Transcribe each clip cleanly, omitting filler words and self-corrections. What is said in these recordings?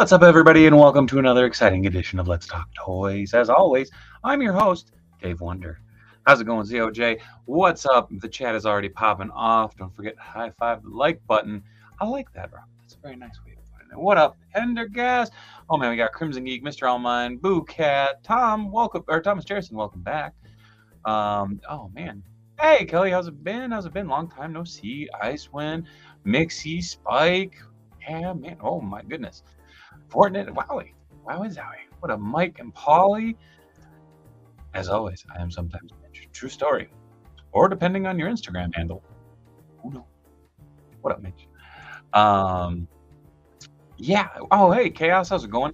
What's up, everybody, and welcome to another exciting edition of Let's Talk Toys. As always, I'm your host, Dave Wonder. How's it going, ZOJ? What's up? The chat is already popping off. Don't forget to high five the like button. I like that, Rob. That's a very nice way to put it. What up, Pendergast? Oh man, we got Crimson Geek, Mr. Allmine, Boo Cat, Tom. Welcome, or Thomas Jerrison. Welcome back. Oh man. Hey, Kelly, how's it been? Long time no see. Icewind, Mixie, Spike. Yeah, man. Oh my goodness. Fortnite, wowie, zowie. What a Mike and Polly. As always, I am sometimes Mitch. True story. Or depending on your Instagram handle. Who knows? What up, Mitch? Yeah. Oh, hey, Chaos, how's it going?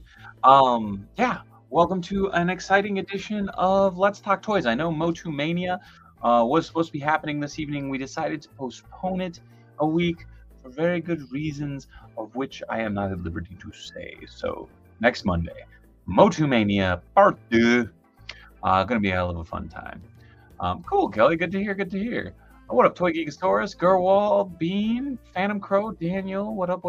Yeah. Welcome to an exciting edition of Let's Talk Toys. I know Motu Mania was supposed to be happening this evening. We decided to postpone it a week for very good reasons, of which I am not at liberty to say. So next Monday, Motu Mania Part 2. Gonna be a hell of a fun time. Cool, Kelly. Good to hear. What up, Toy Geeks Taurus, Gerwald, Bean, Phantom Crow, Daniel. What up?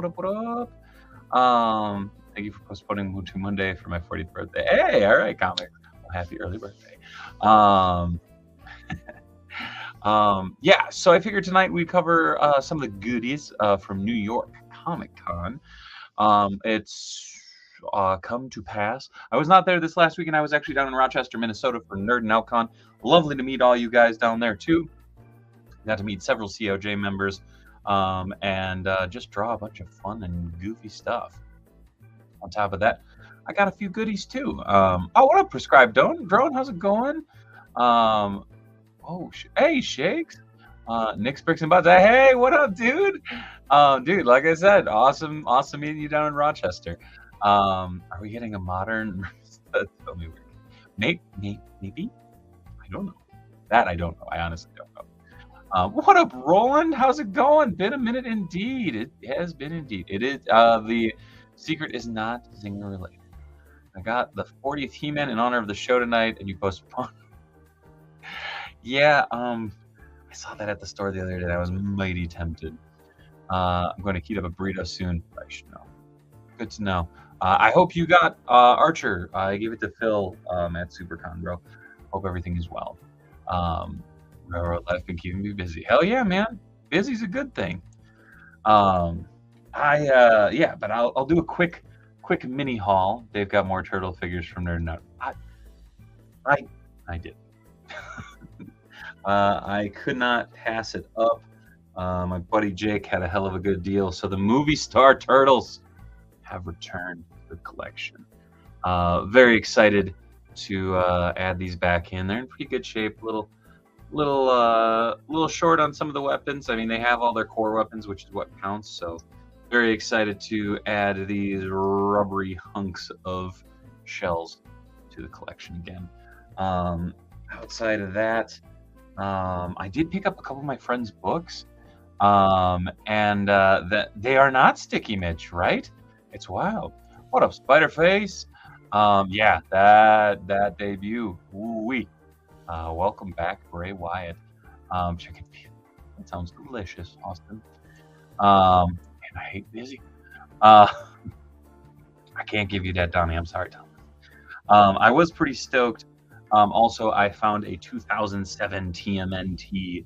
Thank you for postponing Motu Monday for my 40th birthday. Hey, all right, comics. Well, happy early birthday. Yeah, so I figured tonight we'd cover some of the goodies from New York Comic Con. It's come to pass. I was not there this last weekend. I was actually down in Rochester, Minnesota for Nerd and Outcon. Lovely to meet all you guys down there too. Got to meet several COJ members and just draw a bunch of fun and goofy stuff. On top of that, I got a few goodies too. Oh, what up, Prescribed Drone? How's it going? Oh, hey, Shakes. Nick's Bricks and Buds. Hey, what up, dude? Dude, like I said, awesome meeting you down in Rochester. Are we getting a modern? Tell me where. Maybe. I don't know. That I don't know. I honestly don't know. What up, Roland? How's it going? Been a minute indeed. It has been indeed. It is. The secret is not Zinger related. I got the 40th He-Man in honor of the show tonight, and you postponed. Yeah, I saw that at the store the other day. I was mighty tempted. I'm going to heat up a burrito soon. I should know. Good to know. I hope you got Archer. I gave it to Phil at SuperCon, bro. Hope everything is well. Life been keeping me busy. Hell yeah, man. Busy's a good thing. Yeah, but I'll do a quick mini haul. They've got more turtle figures from Nerd and Out. I did. I could not pass it up. My buddy Jake had a hell of a good deal. So the Movie Star Turtles have returned to the collection. Very excited to add these back in. They're in pretty good shape. Little short on some of the weapons. I mean, they have all their core weapons, which is what counts. So very excited to add these rubbery hunks of shells to the collection again. Outside of that, I did pick up a couple of my friends' books, and that they are not Sticky Mitch, right? It's wild. What up, Spiderface? Yeah, that debut. Ooh-wee. Welcome back, Bray Wyatt. Chicken feet. That sounds delicious, Austin. And I hate Busy. I can't give you that, Donnie. I'm sorry, Tom. I was pretty stoked. Also, I found a 2007 TMNT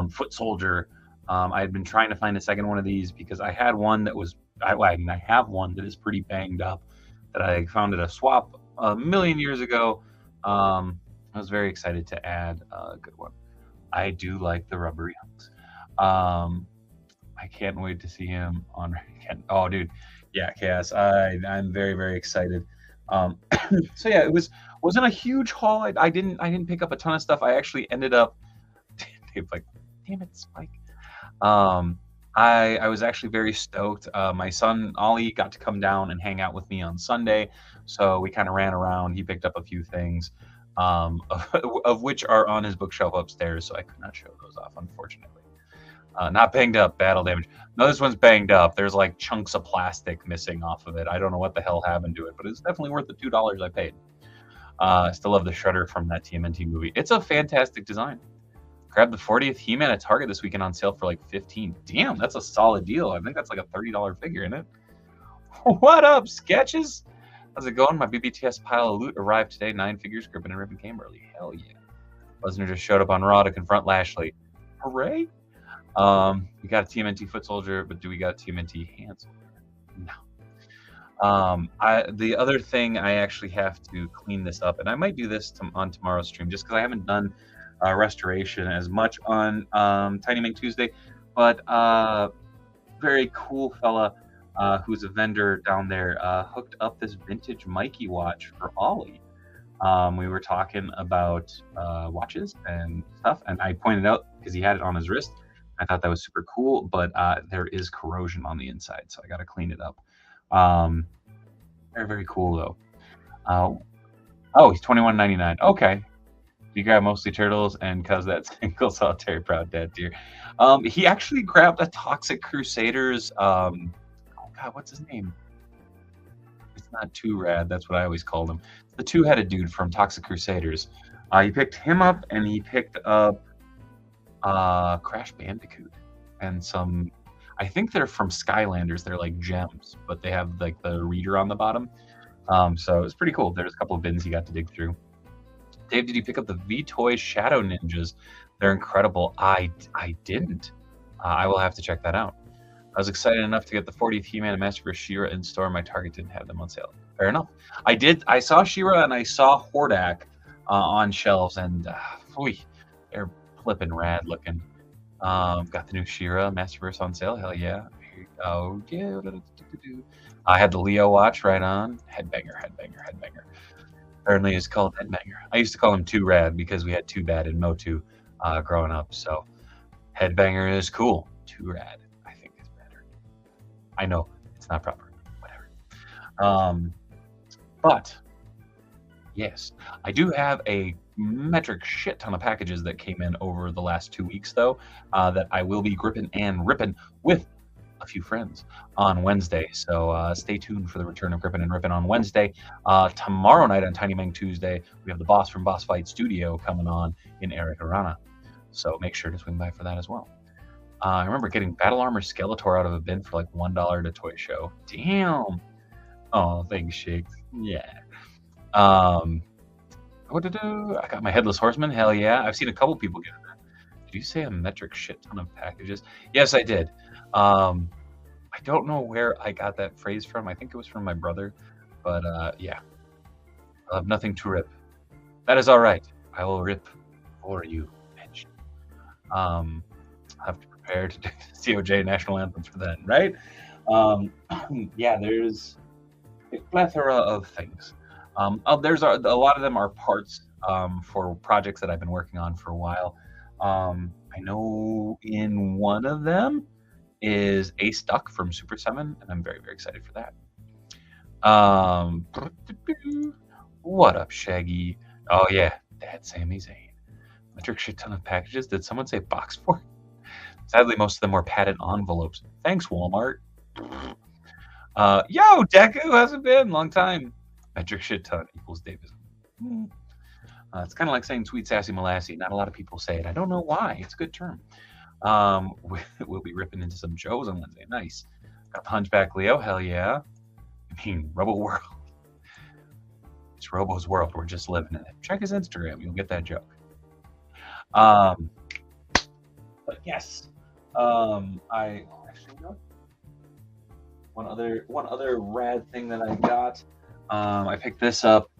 Foot Soldier. I had been trying to find a second one of these because I had one that was, I have one that is pretty banged up that I found at a swap a million years ago. I was very excited to add a good one. I do like the rubbery hunks. I can't wait to see him on. Oh, dude. Yeah, Chaos. I'm very, very excited. So yeah, it wasn't a huge haul. I didn't pick up a ton of stuff. I actually ended up like, damn it, Spike. I was actually very stoked. My son Ollie got to come down and hang out with me on Sunday, so we kind of ran around. He picked up a few things, of which are on his bookshelf upstairs, so I could not show those off, unfortunately. Not banged up, battle damage. No, this one's banged up. There's like chunks of plastic missing off of it. I don't know what the hell happened to it, but it's definitely worth the $2 I paid. I still love the Shredder from that TMNT movie. It's a fantastic design. Grabbed the 40th He-Man at Target this weekend on sale for like $15. Damn, that's a solid deal. I think that's like a $30 figure, isn't it? What up, sketches? How's it going? My BBTS pile of loot arrived today. 9 figures, Grippin and Rippin came early. Hell yeah. Lesnar just showed up on Raw to confront Lashley. Hooray! We got a TMNT foot soldier, but do we got a TMNT hand soldier? No. The other thing, I actually have to clean this up, and I might do this on tomorrow's stream, just because I haven't done restoration as much on Tiny Make Tuesday. But very cool fella who's a vendor down there hooked up this vintage Mikey watch for Ollie. We were talking about watches and stuff, and I pointed out because he had it on his wrist. I thought that was super cool, but there is corrosion on the inside, so I got to clean it up. Very, very cool though. Oh, he's $21.99. Okay. You grab mostly turtles, and cause that single solitary proud dad deer. He actually grabbed a Toxic Crusaders. Oh God, what's his name? It's not Too Rad. That's what I always called him. The two-headed dude from Toxic Crusaders. He picked him up, and he picked up Crash Bandicoot and some. I think they're from Skylanders. They're like gems, but they have like the reader on the bottom. So it's pretty cool. There's a couple of bins he got to dig through. Dave, did you pick up the V-Toy Shadow Ninjas? They're incredible. I didn't. I will have to check that out. I was excited enough to get the 40th He-Man and Masterverse She-Ra in store. My Target didn't have them on sale. Fair enough. I did. I saw She-Ra and I saw Hordak on shelves, and they're flipping rad looking. Got the new She-Ra Masterverse on sale. Hell yeah. Oh yeah. I had the Leo watch right on. Headbanger. Apparently it's called Headbanger. I used to call him Too Rad because we had Too Bad and Motu growing up. So Headbanger is cool. Too Rad, I think, is better. I know it's not proper. Whatever. But yes, I do have a metric shit ton of packages that came in over the last 2 weeks, though, that I will be gripping and ripping with a few friends on Wednesday. So stay tuned for the return of Grippin' and Rippin' on Wednesday. Tomorrow night on Tiny Mang Tuesday, we have the boss from Boss Fight Studio coming on in Eric Arana. So make sure to swing by for that as well. I remember getting Battle Armor Skeletor out of a bin for like $1 at a toy show. Damn. Oh, thanks, Shakes. Yeah. What to do? I got my Headless Horseman. Hell yeah. I've seen a couple people get that. Did you say a metric shit ton of packages? Yes, I did. I don't know where I got that phrase from. I think it was from my brother. But yeah. I'll have nothing to rip. That is all right. I will rip for you, bitch. I'll have to prepare to do the COJ national anthems for that, right? Yeah, there's a plethora of things. There's a lot of them are parts for projects that I've been working on for a while. I know in one of them is Ace Duck from Super 7, and I'm very, very excited for that. What up, Shaggy? Oh yeah, Dad Sami Zayn. Metric shit ton of packages. Did someone say box for? Sadly, most of them were padded envelopes. Thanks, Walmart. Yo, Deku, how's it been? Long time. Metric shit ton equals Davis. It's kind of like saying sweet sassy molassie. Not a lot of people say it. I don't know why. It's a good term. We'll be ripping into some Joes on Wednesday. Nice. Got the Hunchback Leo. Hell yeah. I mean, Robo World. It's Robo's world. We're just living in it. Check his Instagram. You'll get that joke. But yes. I actually know one other rad thing that I got. I picked this up.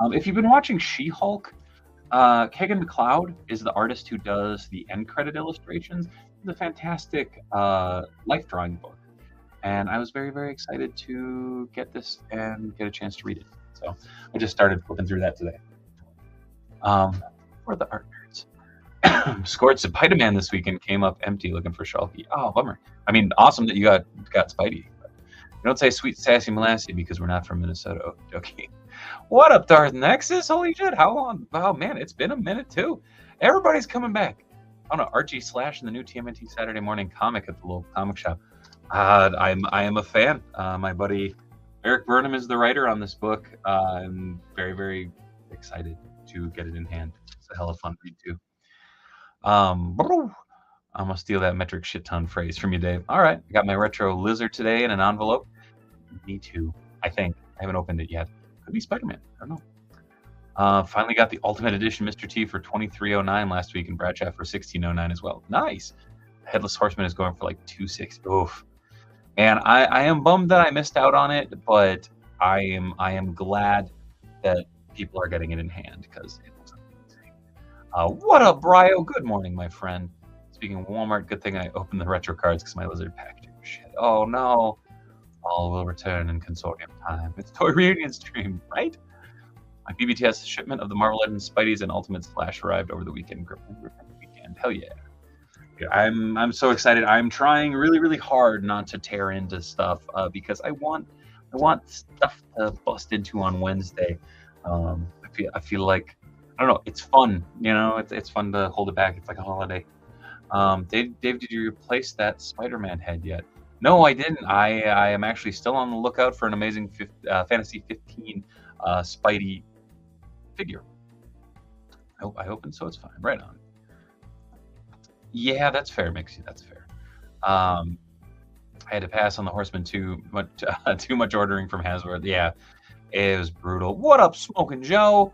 If you've been watching She-Hulk, Kagan McLeod is the artist who does the end credit illustrations. It's a fantastic life drawing book, and I was very, very excited to get this and get a chance to read it. So I just started flipping through that today. For the art nerds, scored Spider-Man this weekend. Came up empty, looking for Shulky. Oh, bummer. I mean, awesome that you got Spidey. But you don't say sweet sassy molassie because we're not from Minnesota. Okay. What up, Darth Nexus? Holy shit! How long? Oh man, it's been a minute too. Everybody's coming back. Oh no, Archie Slash and the new TMNT Saturday morning comic at the local comic shop. I am a fan. My buddy Eric Burnham is the writer on this book. I'm very, very excited to get it in hand. It's a hell of a fun read too. I'm gonna steal that metric shit ton phrase from you, Dave. All right, I got my retro lizard today in an envelope. Me too. I think I haven't opened it yet. Could be Spider-Man. I don't know. Finally got the Ultimate Edition Mr. T for $23.09 last week, and Bradshaw for $16.09 as well. Nice. Headless Horseman is going for like $260. Oof. And I am bummed that I missed out on it, but I am glad that people are getting it in hand because it looks amazing. What up, Brio? Good morning, my friend. Speaking of Walmart, good thing I opened the retro cards because my lizard packaging was shit. Oh no. All will return in consortium time. It's Toy Reunion stream, right? My BBTS shipment of the Marvel Legends Spideys and Ultimates Flash arrived over the weekend. Griffin weekend. Hell yeah. I'm so excited. I'm trying really hard not to tear into stuff because I want stuff to bust into on Wednesday. I feel like I don't know. It's fun, you know. It's fun to hold it back. It's like a holiday. Dave, did you replace that Spider-Man head yet? No, I didn't. I am actually still on the lookout for an amazing Fantasy 15 Spidey figure. I hope and so it's fine. Right on. Yeah, that's fair, Mixie. That's fair. I had to pass on the Horseman too much ordering from Hasbro. Yeah, it was brutal. What up, Smoking Joe?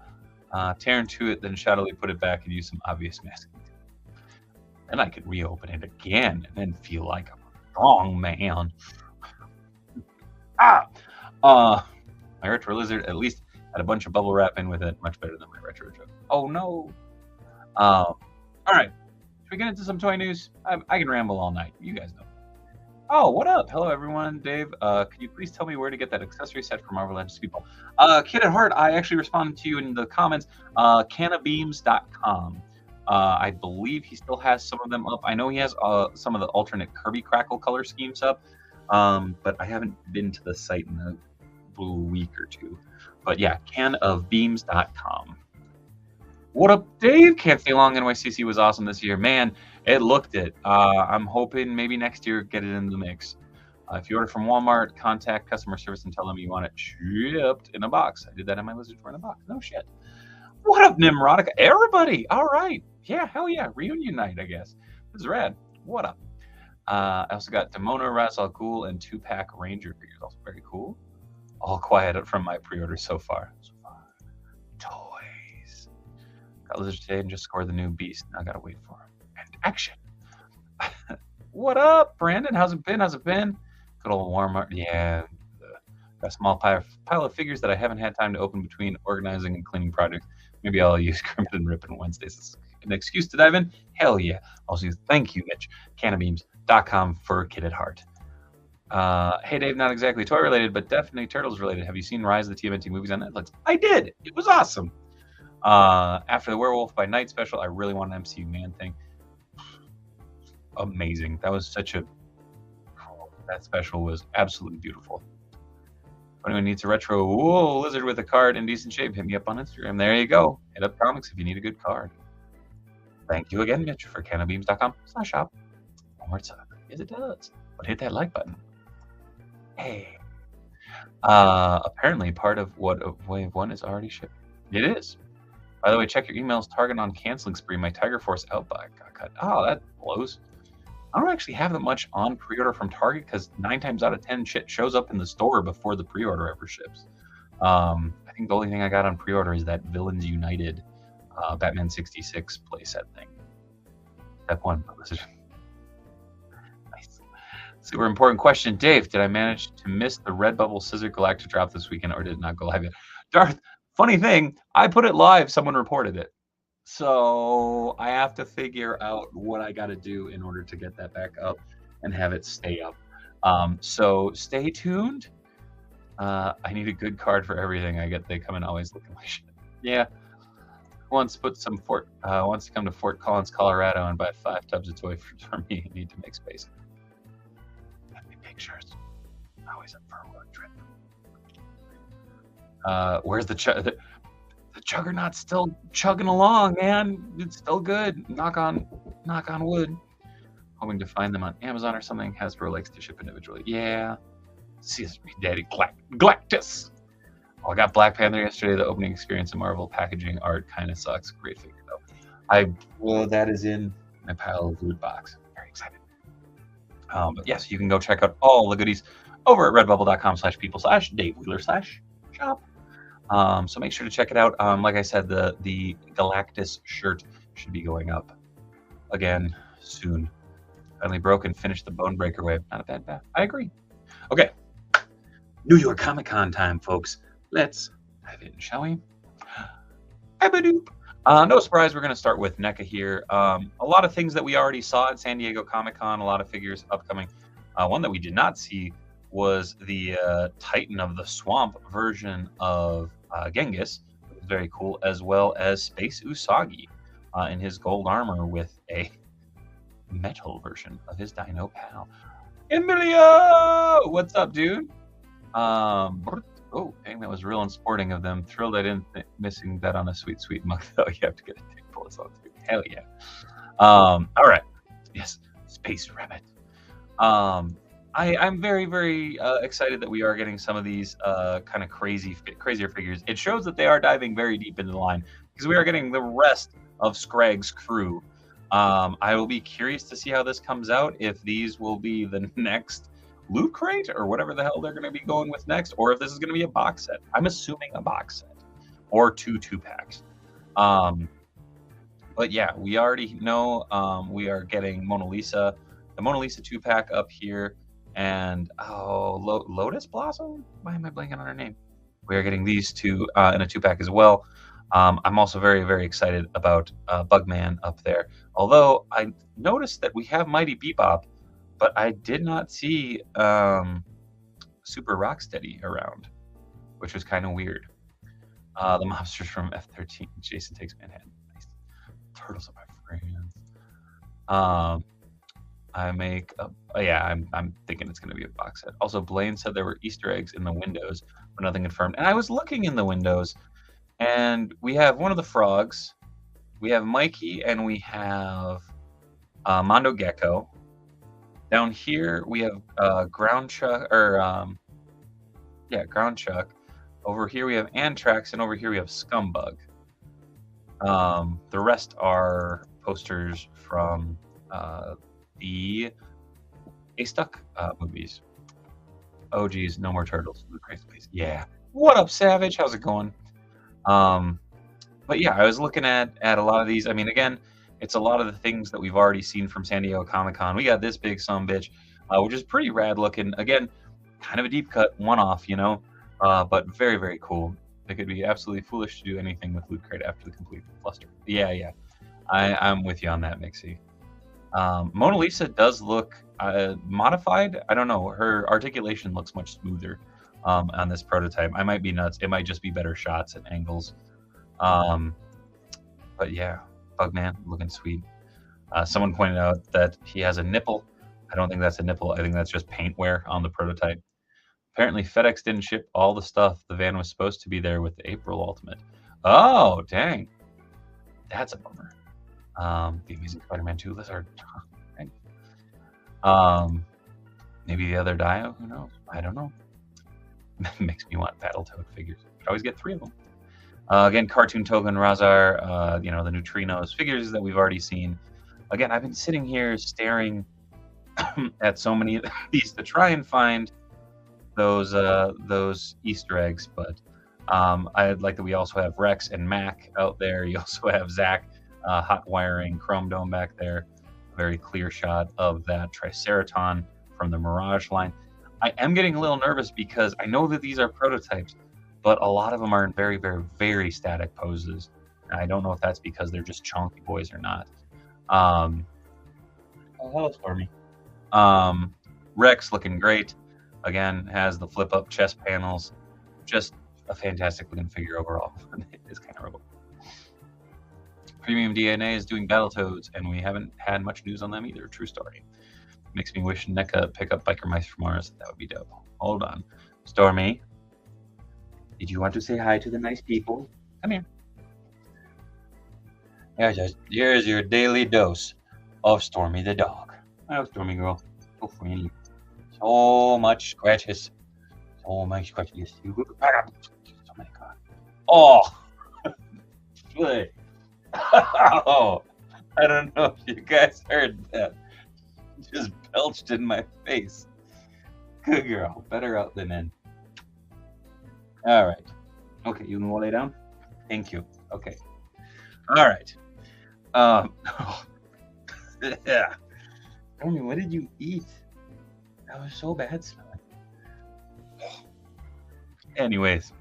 Tearing to it, then shoddily put it back and use some obvious masking. And I could reopen it again and then feel like I'm a wrong man. My retro lizard at least had a bunch of bubble wrap in with it. Much better than my retro joke. Oh no. All right. Should we get into some toy news? I can ramble all night. You guys know. Oh, what up? Hello, everyone. Dave, could you please tell me where to get that accessory set for Marvel Legends people? Kid at Heart, I actually responded to you in the comments. Canabeams.com. I believe he still has some of them up. I know he has some of the alternate Kirby Crackle color schemes up, but I haven't been to the site in a week or two. But yeah, canofbeams.com. What up, Dave? Can't stay long. NYCC was awesome this year. Man, it looked it. I'm hoping maybe next year get it in the mix. If you order from Walmart, contact customer service and tell them you want it shipped in a box. I did that in my Lizard Tour in a box. No shit. What up, Nimrodica? Everybody. All right. Yeah, hell yeah. Reunion night, I guess. This is rad. What up? I also got Demona, Ra's al Ghul, and 2-pack Ranger figures. Also very cool. All quiet from my pre-order so far. Toys. Got Lizard today and just scored the new Beast. Now I gotta wait for him. And action. What up, Brandon? How's it been? Good old Walmart. Yeah. Got a small pile of figures that I haven't had time to open between organizing and cleaning projects. Maybe I'll use Crimpin' and Rippin' Wednesdays as an excuse to dive in. Hell yeah. Also, thank you, Mitch. Canabeams.com for Kid at Heart. Hey, Dave, not exactly toy related, but definitely Turtles related. Have you seen Rise of the TMNT movies on Netflix? I did. It was awesome. After the Werewolf by Night special, I really want an MCU Man thing. Amazing. That was that special was absolutely beautiful. If anyone needs a retro lizard with a card in decent shape, hit me up on Instagram. There you go. Hit up comics if you need a good card. Thank you again, Mitch, for canabeams.com/shop. One more time. Yes, it does. But hit that like button. Hey. Apparently part of what Wave 1 is already shipped. It is. By the way, check your emails. Target on canceling spree. My Tiger Force outbuy got cut. Oh, that blows. I don't actually have that much on pre-order from Target because 9 times out of 10 shit shows up in the store before the pre-order ever ships. I think the only thing I got on pre-order is that Villains United Batman 66 playset thing. Step 1. Nice. Super important question. Dave, did I manage to miss the Redbubble Scissor Galactic drop this weekend or did it not go live yet? Darth, funny thing, I put it live. Someone reported it. So I have to figure out what I got to do in order to get that back up and have it stay up. So stay tuned. I need a good card for everything I get. They come in always looking like shit. Yeah. Wants to come to Fort Collins, Colorado, and buy 5 tubs of toy for me. I need to make space. Send me pictures. Always up for a road trip. Where's the Juggernaut's still chugging along, man. It's still good. Knock on wood. Hoping to find them on Amazon or something. Hasbro likes to ship individually. Yeah. Excuse me, Daddy Galactus. Oh, I got Black Panther yesterday. The opening experience of Marvel packaging art kind of sucks. Great figure though. That is in my pile of loot box. Very excited. But yes, you can go check out all the goodies over at redbubble.com/people/Dave Wheeler/shop. So make sure to check it out. Like I said, the Galactus shirt should be going up again soon. Finally broke and finished the Bone Breaker wave. Not a bad bat. I agree. Okay. New York Comic Con time, folks. Let's dive in, shall we? No surprise, we're going to start with NECA here. A lot of things that we already saw at San Diego Comic Con, a lot of figures upcoming. One that we did not see was the Titan of the Swamp version of Genghis. It was very cool, as well as Space Usagi in his gold armor with a metal version of his Dino pal. Emilio! What's up, dude? Oh, dang, that was real unsporting of them. Thrilled I didn't missing that on a sweet, sweet mug, though. You have to get a tick bullets on too. Hell yeah. All right. Yes, Space Rabbit. I'm very, very excited that we are getting some of these kind of crazier figures. It shows that they are diving very deep into the line because we are getting the rest of Scragg's crew. I will be curious to see how this comes out, if these will be the next Loot Crate or whatever the hell they're going to be going with next, or if this is going to be a box set. I'm assuming a box set or two packs. But yeah, we already know we are getting Mona Lisa, the Mona Lisa 2-pack up here, and Lotus Blossom? Why am I blanking on her name? We are getting these two in a 2-pack as well. I'm also very, very excited about Bugman up there. Although I noticed that we have Mighty Bebop, but I did not see Super Rocksteady around, which was kind of weird. The monsters from F-13. Jason Takes Manhattan. Nice. Turtles are my friends. I'm thinking it's going to be a box set. Also, Blaine said there were Easter eggs in the windows, but nothing confirmed. And I was looking in the windows, and we have one of the frogs, we have Mikey, and we have Mondo Gecko. Down here we have Ground Chuck, Ground Chuck. Over here we have Anthrax, and over here we have Scumbug. The rest are posters from the A-Stuck movies. Oh geez, no more turtles. Yeah. What up, Savage? How's it going? But yeah, I was looking at a lot of these. I mean, again, it's a lot of the things that we've already seen from San Diego Comic-Con. We got this big sumbitch, which is pretty rad looking. Again, kind of a deep cut, one-off, you know, but very, very cool. It could be absolutely foolish to do anything with Loot Crate after the complete fluster. Yeah. I'm with you on that, Mixie. Mona Lisa does look modified. I don't know. Her articulation looks much smoother on this prototype. I might be nuts. It might just be better shots and angles. But yeah, Bugman looking sweet. Someone pointed out that he has a nipple. I don't think that's a nipple. I think that's just paint wear on the prototype. Apparently FedEx didn't ship all the stuff. The van was supposed to be there with the April Ultimate. Oh, dang. That's a bummer. The Amazing Spider-Man 2 Lizard. Maybe the other Dio? Who knows? I don't know. Makes me want Battletoad figures. Could always get 3 of them. Again, Cartoon Toga and Razar, the Neutrinos, figures that we've already seen. Again, I've been sitting here staring at so many of these to try and find those Easter eggs, but I'd like that we also have Rex and Mac out there. You also have Zach hot wiring Chrome Dome back there. A very clear shot of that Triceraton from the Mirage line. I am getting a little nervous because I know that these are prototypes, but a lot of them are in very, very, very static poses. And I don't know if that's because they're just chunky boys or not. Hello, Stormy. Rex looking great. Again, has the flip-up chest panels. Just a fantastic looking figure overall. It is kind of rebel. Premium DNA is doing Battletoads, and we haven't had much news on them either. True story. Makes me wish NECA pick up Biker Mice from Mars. That would be dope. Hold on. Stormy, did you want to say hi to the nice people? Come here. Here's your daily dose of Stormy the dog. Oh, Stormy girl. So friendly. So much scratches. So much scratches. Oh my god. Oh! Good. Oh! I don't know if you guys heard that. Just belched in my face. Good girl. Better out than in. All right. Okay, you want to lay down? Thank you. Okay. All right. Yeah. Romy, what did you eat? That was so bad smelling. Anyways,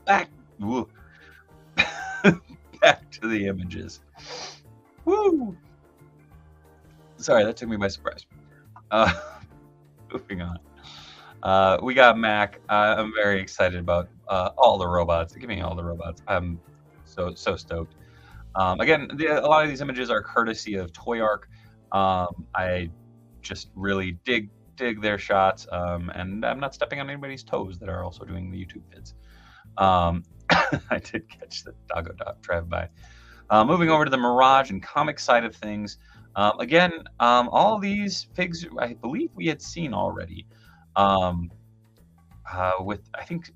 back back to the images. Woo! Sorry, that took me by surprise. Moving on. We got Mac. I'm very excited about all the robots. Give me all the robots. I'm so stoked. Again, a lot of these images are courtesy of Toy Arc. I just really dig their shots, and I'm not stepping on anybody's toes that are also doing the YouTube vids. I did catch the doggo dog drive by. Moving over to the Mirage and comic side of things. Again, all these figs, I believe we had seen already. With I think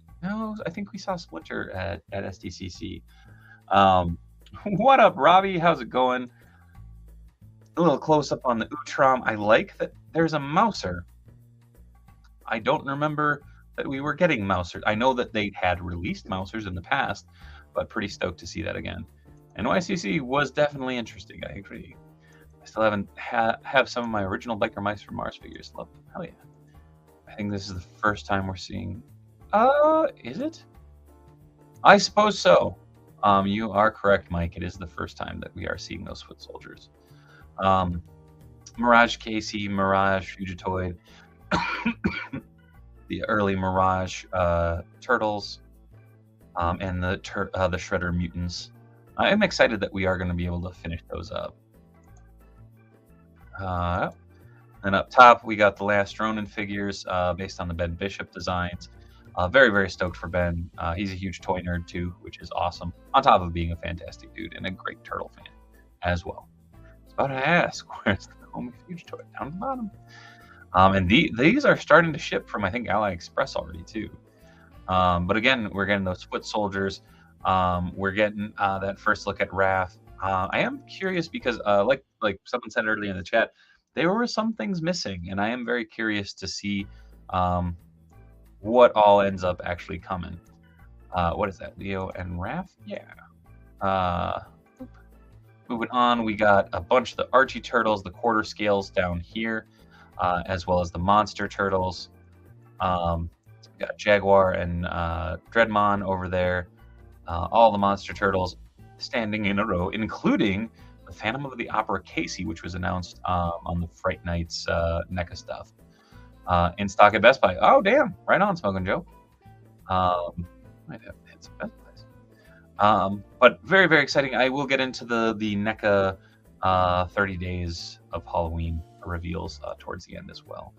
we saw Splinter at SDCC. What up, Robbie? How's it going? A little close up on the Utrom. I like that there's a Mouser. I don't remember that we were getting Mousers. I know that they had released Mousers in the past, but pretty stoked to see that again. NYCC was definitely interesting. I agree. I still haven't have some of my original Biker Mice from Mars figures. Love them. Hell yeah. I think this is the first time we're seeing... is it? I suppose so. You are correct, Mike. It is the first time that we are seeing those foot soldiers. Mirage Casey, Mirage Fugitoid, the early Mirage Turtles, and the Shredder Mutants. I'm excited that we are going to be able to finish those up. And up top, we got the last Ronin figures based on the Ben Bishop designs. Very stoked for Ben. He's a huge toy nerd too, which is awesome. On top of being a fantastic dude and a great turtle fan as well. I was about to ask, where's the Homie Huge Toy? Down at the bottom. And these are starting to ship from, I think, Ally Express already too. But again, we're getting those foot soldiers. We're getting that first look at Raph. I am curious because, like someone said earlier in the chat, there were some things missing, and I am very curious to see what all ends up actually coming. What is that, Leo and Raph? Yeah. Moving on, we got a bunch of the Archie Turtles, the quarter scales down here, as well as the Monster Turtles. We got Jaguar and Dreadmon over there. All the Monster Turtles standing in a row, including the Phantom of the Opera Casey, which was announced on the Fright Nights NECA stuff. In stock at Best Buy. Oh, damn. Right on, Smoking Joe. Might have hit some Best Buys. But very exciting. I will get into the NECA 30 Days of Halloween reveals towards the end as well.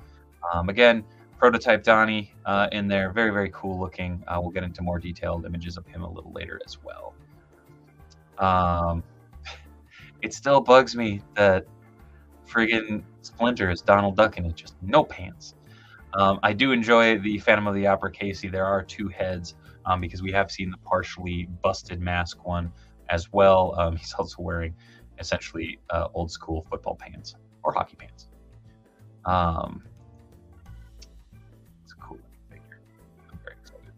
Again, Prototype Donnie in there. Very cool looking. We'll get into more detailed images of him a little later as well. It still bugs me that friggin' Splinter is Donald Duck and it's just no pants. I do enjoy the Phantom of the Opera Casey. There are two heads because we have seen the partially busted mask one as well. He's also wearing essentially old school football pants or hockey pants. It's a cool figure. I'm very excited.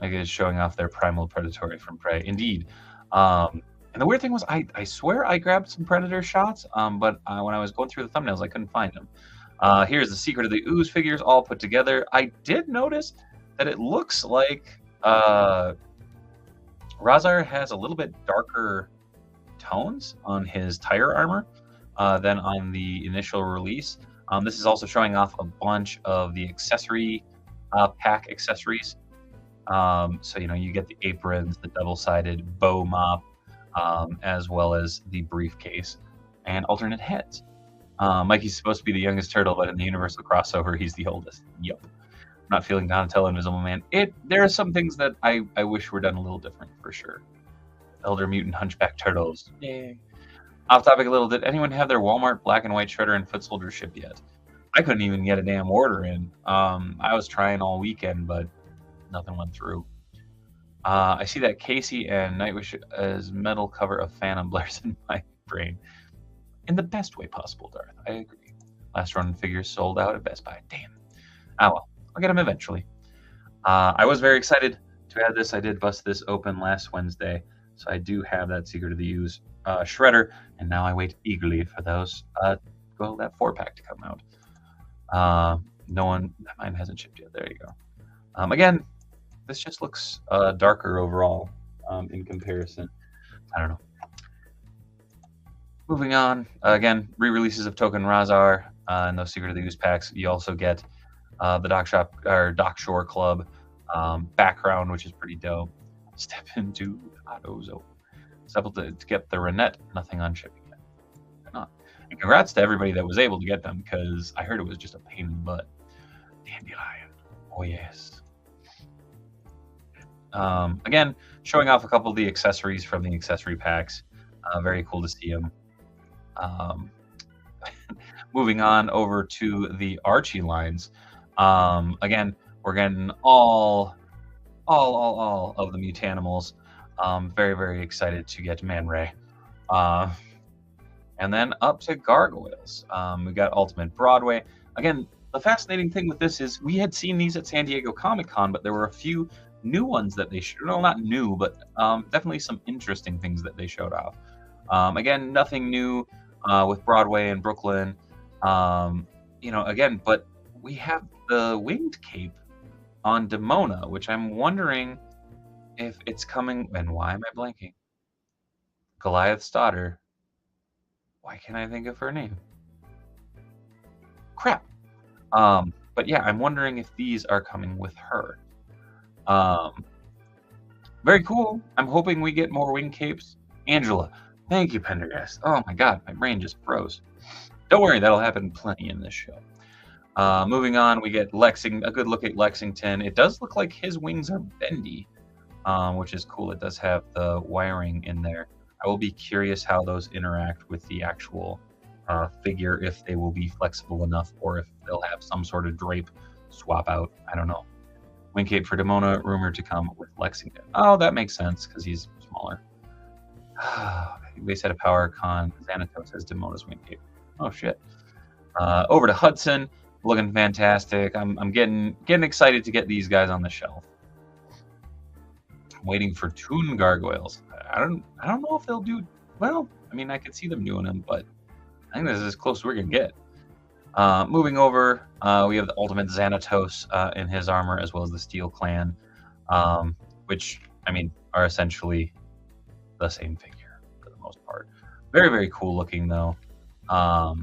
I guess showing off their primal predatory from Prey. Indeed. And the weird thing was, I swear I grabbed some Predator shots, but when I was going through the thumbnails, I couldn't find them. Here's the Secret of the Ooze figures all put together. I did notice that it looks like Razar has a little bit darker tones on his tire armor than on the initial release. This is also showing off a bunch of the accessory pack accessories. So, you get the aprons, the double-sided bow mop, as well as the briefcase and alternate heads. Mikey's supposed to be the youngest turtle, but in the Universal crossover, he's the oldest. Yep. I'm not feeling Donatello Invisible Man. There are some things that I wish were done a little different, for sure. Elder Mutant Hunchback Turtles. Yay. Off topic a little, did anyone have their Walmart black and white Shredder and Foot Soldier shipped yet? I couldn't even get a damn order in. I was trying all weekend, but nothing went through. I see that Casey and Nightwish as metal cover of Phantom blares in my brain. In the best way possible, Darth. I agree. Last run figures sold out at Best Buy. Damn. Ah, well. I'll get them eventually. I was very excited to add this. I did bust this open last Wednesday, so I do have that Secret of the Ooze shredder, and now I wait eagerly for those, that 4-pack to come out. Mine hasn't shipped yet. There you go. Again, this just looks darker overall in comparison. I don't know. Moving on, again, re-releases of Token Razar and those Secret of the Ooze packs. You also get the Dock Shore Club background, which is pretty dope. Step into Auto Zone. Step to get the Renette, nothing on shipping yet. Why not? And congrats to everybody that was able to get them, because I heard it was just a pain in the butt. Dandelion. Oh, yes. Again, showing off a couple of the accessories from the accessory packs. Very cool to see them. Moving on over to the Archie lines. Again, we're getting all of the Mutanimals. Very, very excited to get Man Ray. And then up to Gargoyles. We got Ultimate Broadway. Again, the fascinating thing with this is we had seen these at San Diego Comic-Con, but there were a few new ones that they showed. No, not new, but definitely some interesting things that they showed off. Again, nothing new with Broadway and Brooklyn. Again, but we have the winged cape on Demona, which I'm wondering if it's coming. And why am I blanking? Goliath's daughter. Why can't I think of her name? Crap. But yeah, I'm wondering if these are coming with her. Very cool. I'm hoping we get more wing capes. Angela, thank you, Pendergast. Oh my god, my brain just froze. Don't worry, that'll happen plenty in this show. Moving on, we get a good look at Lexington. It does look like his wings are bendy, which is cool. It does have the wiring in there. I will be curious how those interact with the actual figure, if they will be flexible enough or if they'll have some sort of drape swap out. I don't know. Wing cape for Demona, rumored to come with Lexington. Oh, that makes sense because he's smaller. Base set of Power Con Xanatos has Demona's wing cape. Oh shit. Over to Hudson, looking fantastic. I'm getting excited to get these guys on the shelf. I'm waiting for Toon Gargoyles. I don't know if they'll do well. I mean, I could see them doing them, but I think this is as close as we're gonna get. Moving over, we have the Ultimate Xanatos in his armor, as well as the Steel Clan, which, I mean, are essentially the same figure for the most part. Very, very cool looking, though. I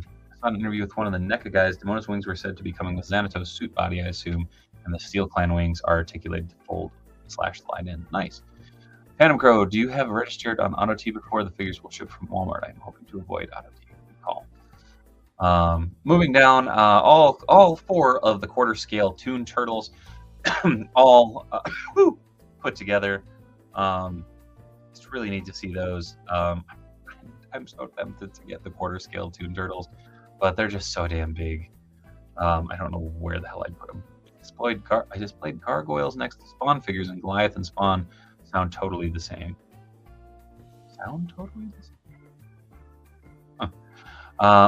saw an interview with one of the NECA guys. Demona's wings were said to be coming with Xanatos suit body, I assume, and the Steel Clan wings are articulated to fold/slide in. Nice. Phantom Crow, do you have registered on Auto T before the figures will ship from Walmart? I'm hoping to avoid Auto T. Call. Moving down, all 4 of the quarter scale Toon Turtles, all put together. Just really need to see those. I'm so tempted to get the quarter scale Toon Turtles, but they're just so damn big. I don't know where the hell I'd put them. I displayed Gargoyles next to Spawn figures, and Goliath and Spawn sound totally the same.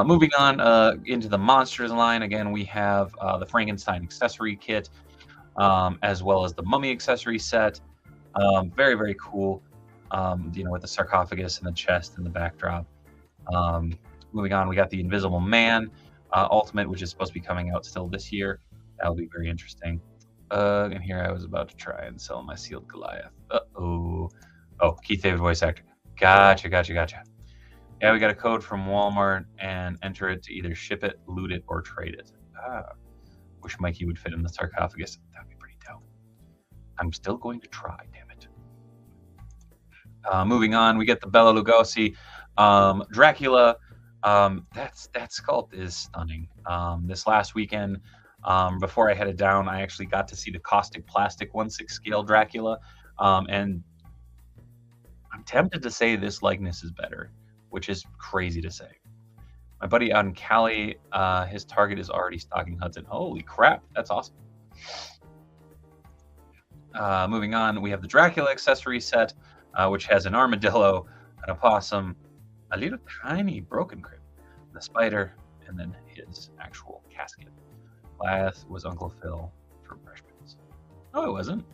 Moving on into the Monsters line, again, we have the Frankenstein accessory kit, as well as the Mummy accessory set. Very, very cool, with the sarcophagus and the chest and the backdrop. Moving on, we got the Invisible Man Ultimate, which is supposed to be coming out still this year. That'll be very interesting. And here I was about to try and sell my sealed Goliath. Oh, Keith David voice actor. Gotcha. Yeah, we got a code from Walmart and enter it to either ship it, loot it, or trade it. Wish Mikey would fit in the sarcophagus. That'd be pretty dope. I'm still going to try, damn it. Moving on, we get the Bela Lugosi Dracula. That sculpt is stunning. This last weekend, before I headed down, I actually got to see the Caustic Plastic 1/6 scale Dracula, and I'm tempted to say this likeness is better, which is crazy to say. My buddy out in Cali, his Target is already stocking Hudson. Holy crap, that's awesome. Moving on, we have the Dracula accessory set, which has an armadillo, an opossum, a little tiny broken crypt, the spider, and then his actual casket. Goliath was Uncle Phil for Freshmans. No, it wasn't.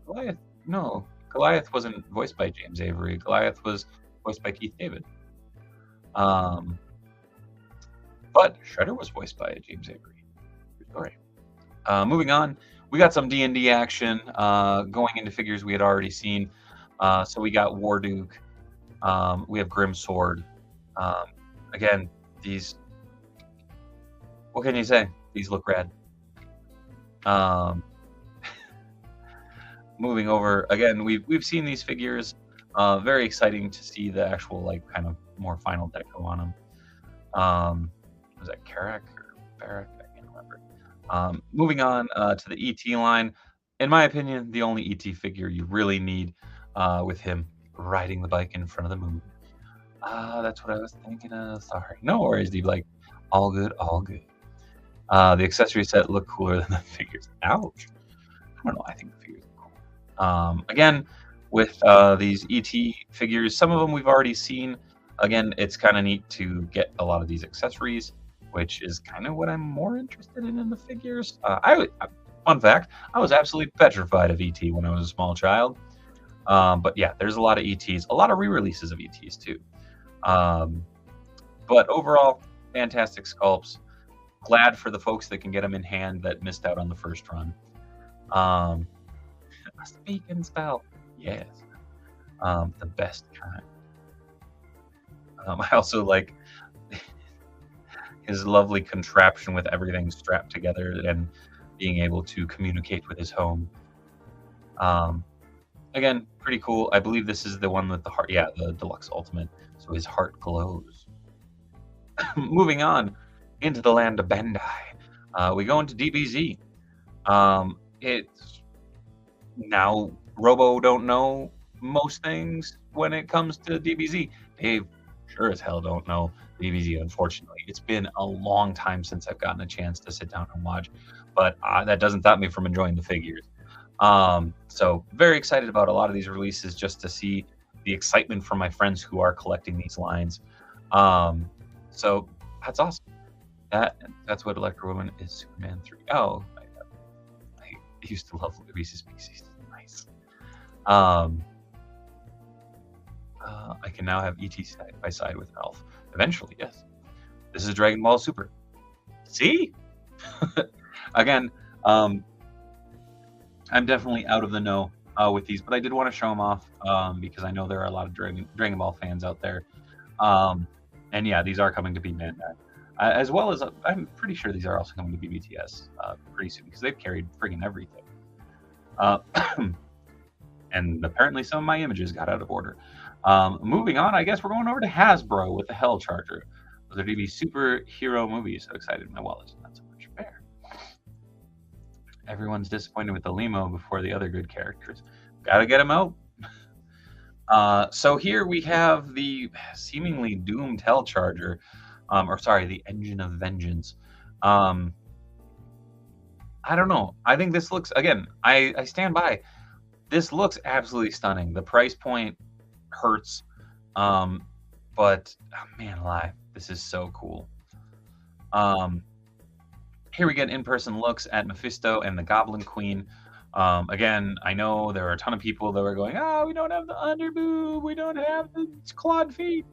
Goliath, no. Goliath wasn't voiced by James Avery. Goliath was voiced by Keith David. But Shredder was voiced by James Avery. True story. Moving on, we got some D&D action going into figures we had already seen. So we got Warduke. We have Grim Sword. Again, these... What can you say? These look rad. Moving over, again, we've seen these figures. Very exciting to see the actual, like, kind of more final deco on them. Was that Karak or Barak? I can't remember. Moving on to the ET line. In my opinion, the only ET figure you really need with him riding the bike in front of the moon. That's what I was thinking of. Sorry. No worries, D. Like, all good, all good. The accessory set look cooler than the figures. Ouch. I don't know. I think the figures are cool. Again, with these ET figures, some of them we've already seen. Again, it's kind of neat to get a lot of these accessories, which is kind of what I'm more interested in the figures. Fun fact, I was absolutely petrified of ET when I was a small child. But yeah, there's a lot of ETs, a lot of re-releases of ETs too. But overall, fantastic sculpts. Glad for the folks that can get them in hand that missed out on the first run. A speaking spell, yes, the best kind. I also like his lovely contraption with everything strapped together and being able to communicate with his home. Again, pretty cool. I believe this is the one with the heart. Yeah, the deluxe ultimate. So his heart glows. Moving on into the land of Bandai. We go into DBZ. It's now Robo don't know most things when it comes to DBZ. Dave sure as hell don't know DBZ, unfortunately. It's been a long time since I've gotten a chance to sit down and watch, but that doesn't stop me from enjoying the figures. So very excited about a lot of these releases just to see the excitement from my friends who are collecting these lines. So that's awesome. That's what Electro Woman is. Superman 3. Oh, I used to love Reese's Pieces. Nice. I can now have ET side by side with Elf. Eventually, yes. This is Dragon Ball Super. See? Again, I'm definitely out of the know with these, but I did want to show them off because I know there are a lot of Dragon Ball fans out there. And yeah, these are coming to be Bandai. As well as, I'm pretty sure these are also coming to be BTS pretty soon because they've carried friggin' everything. And apparently some of my images got out of order. Moving on, I guess we're going over to Hasbro with the Hell Charger. Those are DB superhero movies. So excited, my wallet's not so much fair. Everyone's disappointed with the limo before the other good characters. Gotta get them out. So here we have the seemingly doomed Hell Charger, or sorry, the Engine of Vengeance. I don't know. I think this looks, again, I stand by. This looks absolutely stunning. The price point hurts, but oh, man alive, this is so cool. Here we get in-person looks at Mephisto and the Goblin Queen. Again, I know there are a ton of people that were going, we don't have the underboob, we don't have the clawed feet.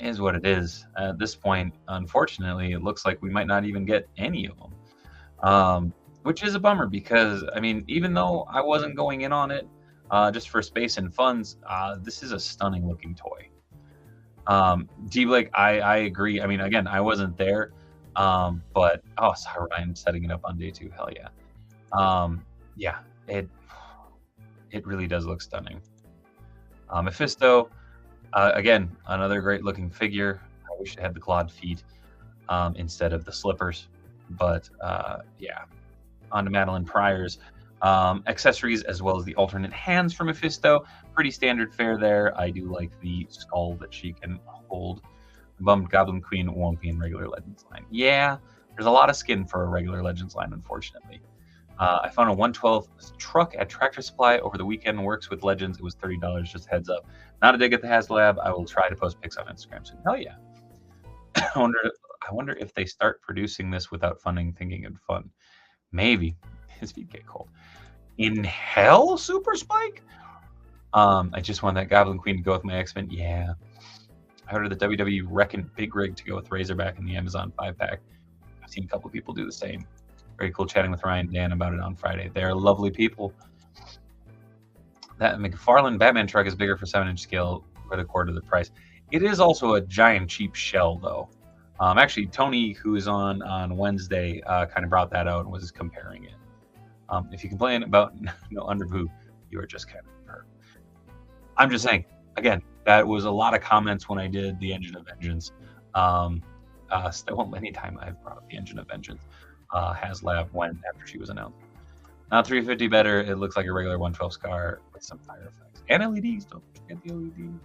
It is what it is. At this point, unfortunately, it looks like we might not even get any of them. Which is a bummer because, I mean, even though I wasn't going in on it just for space and funds, this is a stunning looking toy. D-Blake, I agree. I mean, again, I wasn't there, but, oh, sorry, Ryan setting it up on day 2. Hell yeah. Yeah, it really does look stunning. Mephisto, again, another great looking figure. I wish it had the clawed feet instead of the slippers, but yeah. On to Madeline Pryor's accessories as well as the alternate hands for Mephisto. Pretty standard fare there. I do like the skull that she can hold. The bummed Goblin Queen won't be in regular Legends line. Yeah, there's a lot of skin for a regular Legends line, unfortunately. I found a 112 truck at Tractor Supply over the weekend. Works with Legends. It was $30, just heads up. Not a dig at the HasLab. I will try to post pics on Instagram soon. Hell yeah. I wonder if they start producing this without funding, thinking it'd fun. Maybe. His feet get cold. In hell, Super Spike? I just want that Goblin Queen to go with my X-Men. Yeah. I ordered the WWE Reckon Big Rig to go with Razorback in the Amazon 5-pack. I've seen a couple of people do the same. Very cool chatting with Ryan and Dan about it on Friday. They're lovely people. That McFarlane Batman truck is bigger for 7-inch scale for the quarter of the price. It is also a giant cheap shell, though. Actually, Tony, who is on Wednesday, kind of brought that out and was comparing it. If you complain about no underboob, you are just kind of hurt. I'm just saying, again, that was a lot of comments when I did the Engine of Vengeance. Still, anytime I've brought up the Engine of Vengeance, HasLab went after she was announced. Now 350 better. It looks like a regular 112 Scar with some fire effects and LEDs. Don't forget the LEDs.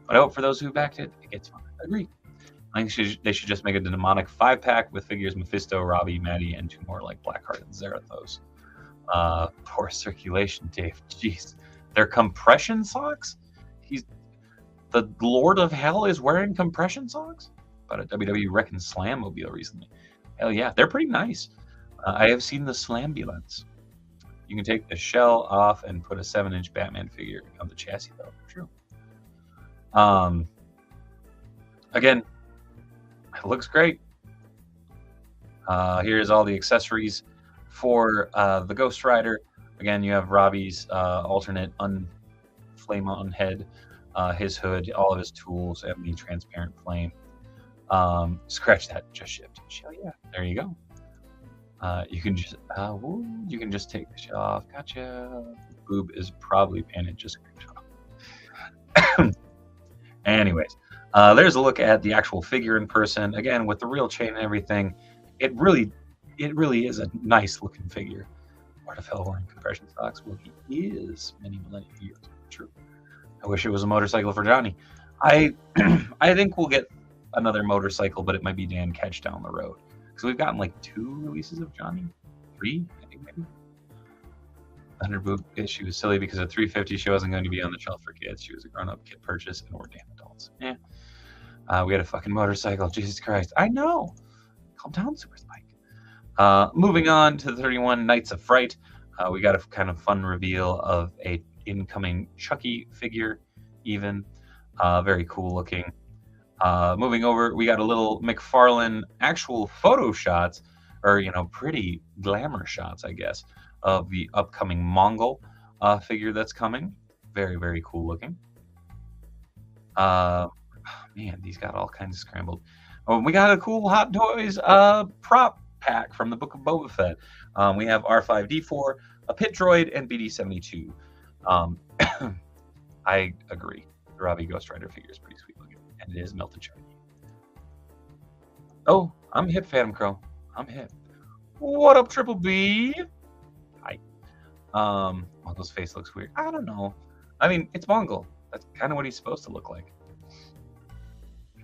But I hope for those who backed it, it gets fun. I agree. I think they should just make a demonic 5-pack with figures Mephisto, Robbie, Maddie, and 2 more like Blackheart and Zarathos. Poor circulation, Dave. Jeez, they're compression socks. The Lord of Hell is wearing compression socks. But a WWE Reckon Slam mobile recently. Hell yeah, they're pretty nice. I have seen the Slambulance. You can take the shell off and put a 7-inch Batman figure on the chassis, though. True. Again, it looks great. Here's all the accessories for the Ghost Rider. Again, you have Robbie's alternate flame-on head, his hood, all of his tools, and the transparent flame. Scratch that, just shipped. Shell, yeah, there you go. You can just take the shell off. Gotcha. Boob is probably painted, just scratch off. Anyways, there's a look at the actual figure in person. Again, with the real chain and everything, it really is a nice looking figure. Lord of Hell wearing compression socks. Well, he is many millennia years. True. I wish it was a motorcycle for Johnny. I think we'll get another motorcycle, but it might be Dan Ketch down the road. Because we've gotten like 2 releases of Johnny. 3, I think maybe. Underboob issue was silly because at 350 she wasn't going to be on the shelf for kids. She was a grown-up kid purchase, and we're damn adults. Yeah. We had a fucking motorcycle. Jesus Christ. I know. Calm down, Super Spike. Moving on to the 31 Knights of Fright. We got a kind of fun reveal of a incoming Chucky figure, even. Very cool looking. Moving over, we got a little McFarlane actual photo shots, or, pretty glamour shots, I guess, of the upcoming Mongol figure that's coming. Very, very cool looking. Man, these got all kinds of scrambled. Oh, we got a cool Hot Toys prop pack from the Book of Boba Fett. We have R5-D4, a Pit Droid, and BD-72. I agree. The Robbie Ghost Rider figure is pretty sweet looking, and it is melted shiny. Oh, I'm hip, Phantom Crow. I'm hip. What up, Triple B? Hi. Mongo's face looks weird. I don't know. I mean, it's Mongo. That's kind of what he's supposed to look like.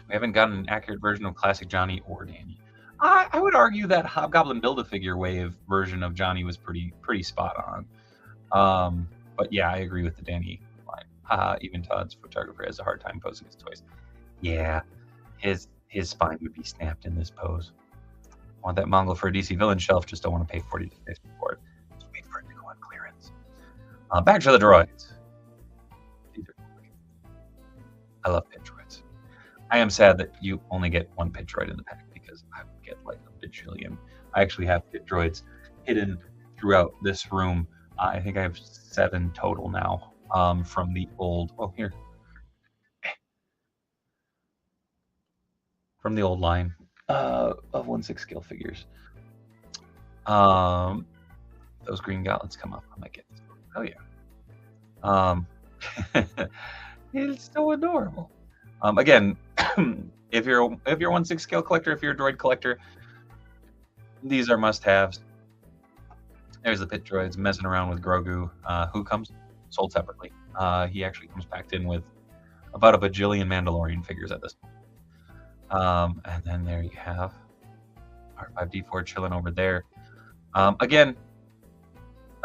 We haven't gotten an accurate version of classic Johnny or Danny. I would argue that Hobgoblin Build-A-Figure wave version of Johnny was pretty spot on. But yeah, I agree with the Danny line. Even Todd's photographer has a hard time posing his toys. Yeah, his spine would be snapped in this pose. I want that Mongol for a DC villain shelf, just don't want to pay 40 to 50 for it. Just wait for it to go on clearance. Back to the droids. These are cool. I love pit droids. I am sad that you only get 1 pit droid in the pack because I would get like a bajillion. I actually have pit droids hidden throughout this room. I think I have 7 total now from the old. Oh, here. From the old line of 1/6 scale figures. Those green gauntlets come up. I might get this. Oh yeah. It's so adorable. Again, if you're a 1/6 scale collector, if you're a droid collector, these are must-haves. There's the pit droids messing around with Grogu, who comes sold separately. He actually comes packed in with about a bajillion Mandalorian figures at this point. And then there you have R5-D4 chilling over there. Again,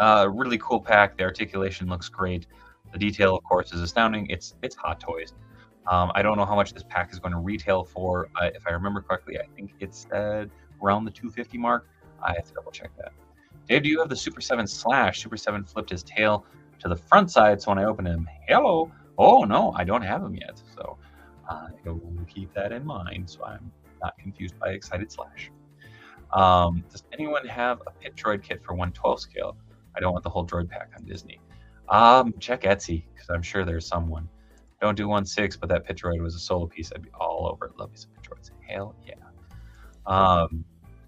really cool pack. The articulation looks great. The detail, of course, is astounding. It's Hot Toys. I don't know how much this pack is going to retail for. If I remember correctly, I think it said around the 250 mark. I have to double check that. Dave, do you have the Super 7 Slash? Super 7 flipped his tail to the front side, so when I open him, hello. Oh, no, I don't have him yet. So I will keep that in mind so I'm not confused by Excited Slash. Does anyone have a Pit Droid kit for 112 scale? I don't want the whole droid pack on Disney. Check Etsy, because I'm sure there's someone. Don't do 1/6, but that Pit Droid was a solo piece. I'd be all over it. Love me some Pit Droids. Hell yeah.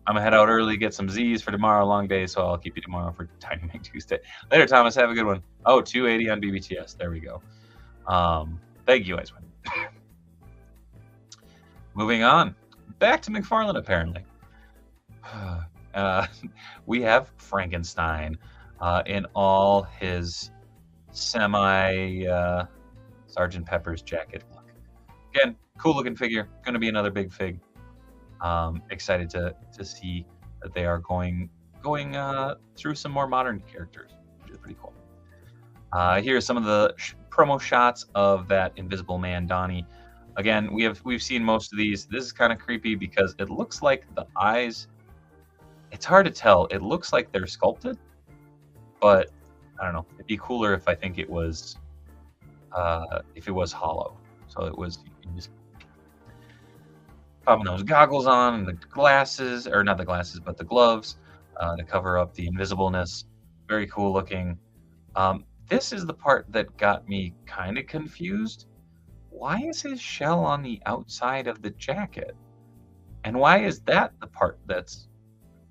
I'm gonna head out early, get some Z's for tomorrow. Long day, so I'll keep you tomorrow for Tiny Mac Tuesday. Later, Thomas. Have a good one. Oh, 280 on BBTS. There we go. Thank you, Icewind. Moving on. Back to McFarlane, apparently. We have Frankenstein in all his semi Sergeant Pepper's jacket look. Again, cool looking figure. Going to be another big fig. Excited to see that they are going through some more modern characters, which is pretty cool. Here are some of the promo shots of that Invisible Man Donnie. Again, we've seen most of these. This is kind of creepy because it looks like the eyes. It's hard to tell. It looks like they're sculpted, but I don't know. It'd be cooler if I think it was hollow. So it was popping those goggles on and the glasses, or not the glasses, but the gloves to cover up the invisibleness. Very cool looking. This is the part that got me kind of confused. Why is his shell on the outside of the jacket? And why is that the part that's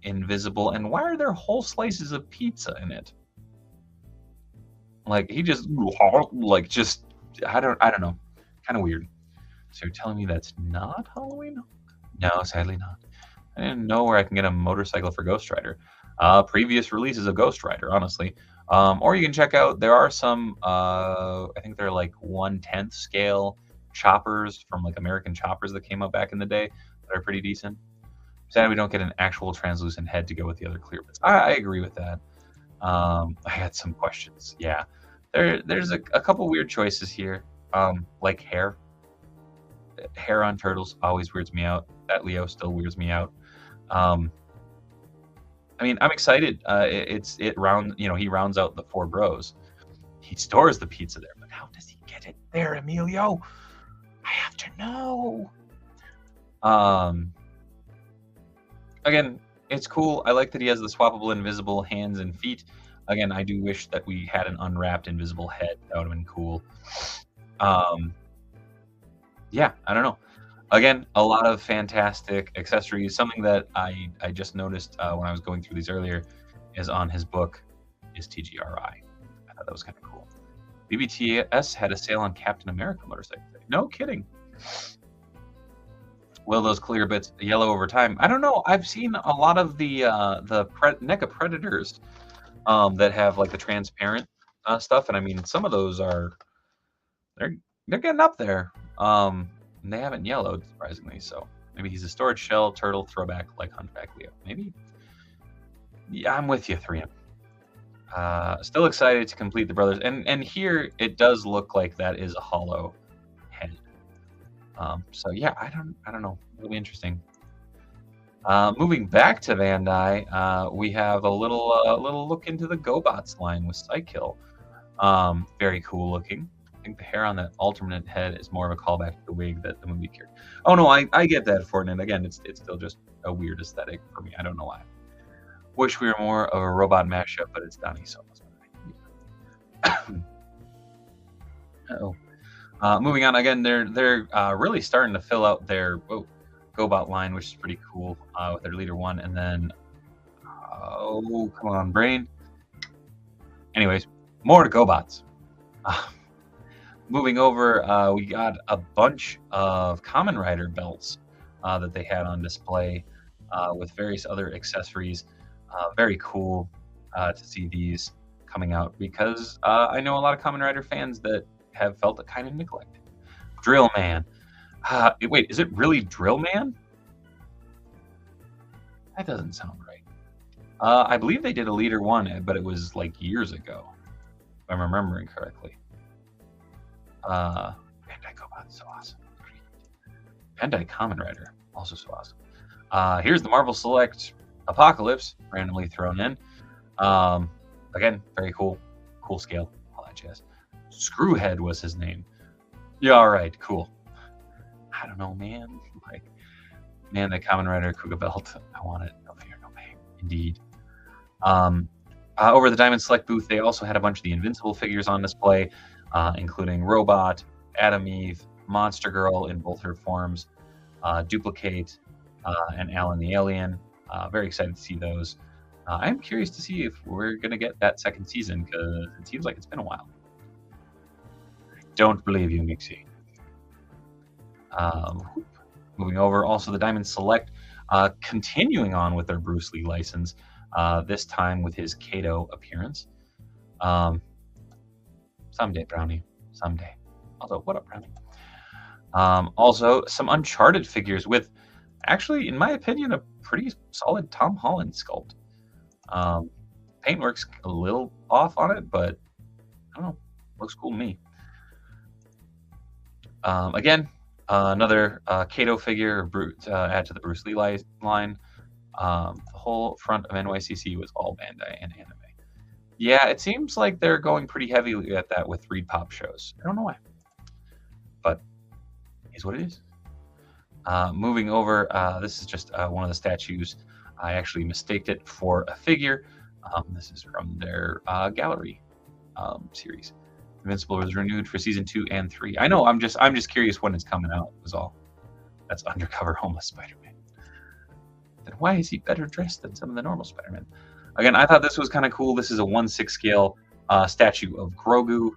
invisible? And why are there whole slices of pizza in it? Like, he just, like, just, I don't know. Kind of weird. So you're telling me that's not Halloween? No, sadly not. I didn't know where I can get a motorcycle for Ghost Rider. Previous releases of Ghost Rider, honestly. Or you can check out, there are some, I think they're like 1/10 scale choppers from like American Choppers that came out back in the day that are pretty decent. Sad we don't get an actual translucent head to go with the other clear bits. I agree with that. I had some questions. Yeah, there's a couple weird choices here, like hair. Hair on turtles always weirds me out. That Leo still weirds me out. I mean, I'm excited. He rounds out the four bros. He stores the pizza there, but how does he get it there, Emilio? I have to know. Again, it's cool. I like that he has the swappable invisible hands and feet. Again, I do wish that we had an unwrapped invisible head. That would have been cool. Yeah, I don't know. Again, a lot of fantastic accessories. Something that I just noticed when I was going through these earlier is on his book is TGRI. I thought that was kind of cool. BBTS had a sale on Captain America motorcycle. No kidding. Will those clear bits yellow over time? I don't know. I've seen a lot of the NECA Predators that have like the transparent stuff, and I mean some of those they're getting up there. And they haven't yellowed, surprisingly, so maybe he's a storage shell turtle throwback like Hunchback Leo. Maybe. Yeah, I'm with you, 3M. Still excited to complete the brothers, and here it does look like that is a hollow head. So yeah, I don't know. It'll be interesting. Moving back to Bandai, we have a little look into the GoBots line with Psykill. Very cool looking. I think the hair on that alternate head is more of a callback to the wig that the movie carried. Oh no, I get that for it. And again, it's still just a weird aesthetic for me. I don't know why. Wish we were more of a robot mashup, but it's Donnie so much. Uh-oh. Moving on again, they're really starting to fill out their GoBot line, which is pretty cool with their Leader 1, and then oh come on, brain. Anyways, more to GoBots. Moving over, we got a bunch of Kamen Rider belts that they had on display with various other accessories. Very cool to see these coming out because I know a lot of Kamen Rider fans that have felt it kind of neglected. Drill Man. Wait, is it really Drill Man? That doesn't sound right. I believe they did a Leader 1, but it was like years ago, if I'm remembering correctly. Bandai GoBots. it's so awesome. Bandai Kamen Rider, also so awesome. Here's the Marvel Select Apocalypse, randomly thrown in. Again, very cool. Cool scale, all that jazz. Screwhead was his name. Yeah, all right, cool. I don't know, man. Like, man, the Kamen Rider Kuga belt. I want it. No fear, no pain. Indeed. Over the Diamond Select booth, they also had a bunch of the Invincible figures on display, including Robot, Adam Eve, Monster Girl in both her forms, Duplicate, and Alan the Alien. Very excited to see those. I'm curious to see if we're going to get that second season, because it seems like it's been a while. Don't believe you, Mixie. Moving over, also the Diamond Select, continuing on with their Bruce Lee license, this time with his Kato appearance. Someday, Brownie. Someday. Although, what up, Brownie? Also, some Uncharted figures with, actually, in my opinion, a pretty solid Tom Holland sculpt. Paintwork's a little off on it, but I don't know. Looks cool to me. Again, another Kato figure add to the Bruce Lee line. The whole front of NYCC was all Bandai and anime. Yeah, it seems like they're going pretty heavily at that with Reed Pop shows. I don't know why, but it is what it is. Moving over, this is just one of the statues. I actually mistaked it for a figure. This is from their gallery series. Invincible was renewed for season 2 and 3. I know. I'm just curious when it's coming out. Was all. That's undercover homeless Spider-Man. Then why is he better dressed than some of the normal Spider-Man? Again, I thought this was kind of cool. This is a 1/6 scale statue of Grogu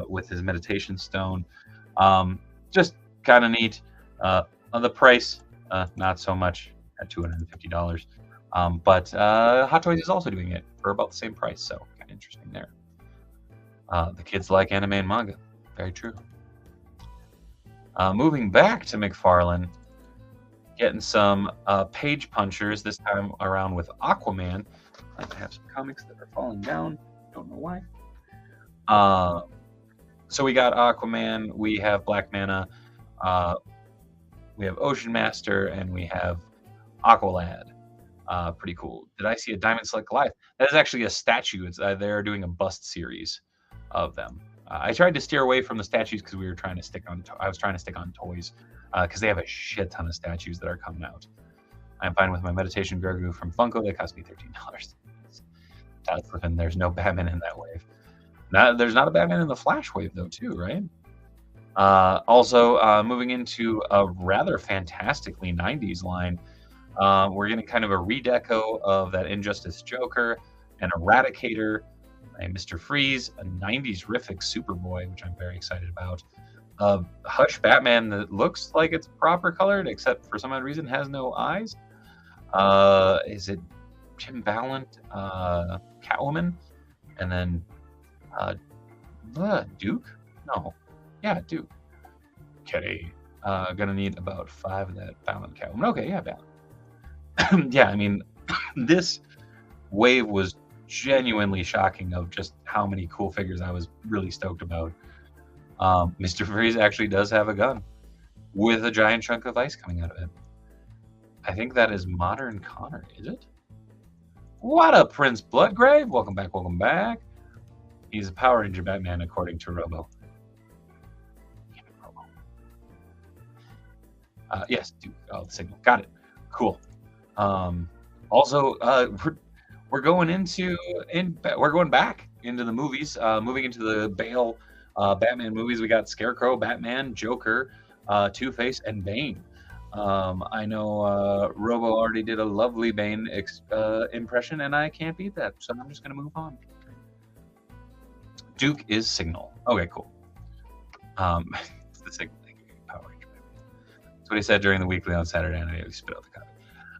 with his meditation stone. Just kind of neat. The price, not so much at $250. But Hot Toys is also doing it for about the same price, so kind of interesting there. The kids like anime and manga. Very true. Moving back to McFarlane, getting some page punchers, this time around with Aquaman. I have some comics that are falling down. Don't know why. So we got Aquaman, we have Black Manta, we have Ocean Master, and we have Aqualad. Pretty cool. Did I see a Diamond Select Goliath? That is actually a statue. It's they're doing a bust series of them. I tried to steer away from the statues because we were trying to stick on. I was trying to stick on toys because they have a shit ton of statues that are coming out. I'm fine with my meditation Grogu from Funko. That cost me $13. That's flipping. There's no Batman in that wave. There's not a Batman in the Flash wave though, too, right? Also, moving into a rather fantastically 90s line. We're getting kind of a redeco of that Injustice Joker, an Eradicator, a Mr. Freeze, a 90s-rific Superboy, which I'm very excited about. Hush Batman that looks like it's proper colored, except for some odd reason has no eyes. Is it Jim Ballant, Catwoman, and then Duke? No. Yeah, Duke. Okay. Gonna need about 5 of that Ballant Catwoman. Okay, yeah, Ballant. Yeah, I mean, this wave was genuinely shocking of just how many cool figures I was really stoked about. Mr. Freeze actually does have a gun with a giant chunk of ice coming out of it. I think that is Modern Connor, is it? What up, Prince Bloodgrave? Welcome back, welcome back. He's a Power Ranger Batman, according to Robo. Yes, dude. Oh, the signal. Got it. Cool. Also, we're going back into the movies. Moving into the Bale Batman movies. We got Scarecrow, Batman, Joker, Two-Face, and Bane. I know Robo already did a lovely Bane impression, and I can't beat that, so I'm just going to move on. Duke is Signal. Okay, cool. It's the Signal. Power Ranger. That's what he said during the weekly on Saturday, and I spit out the copy.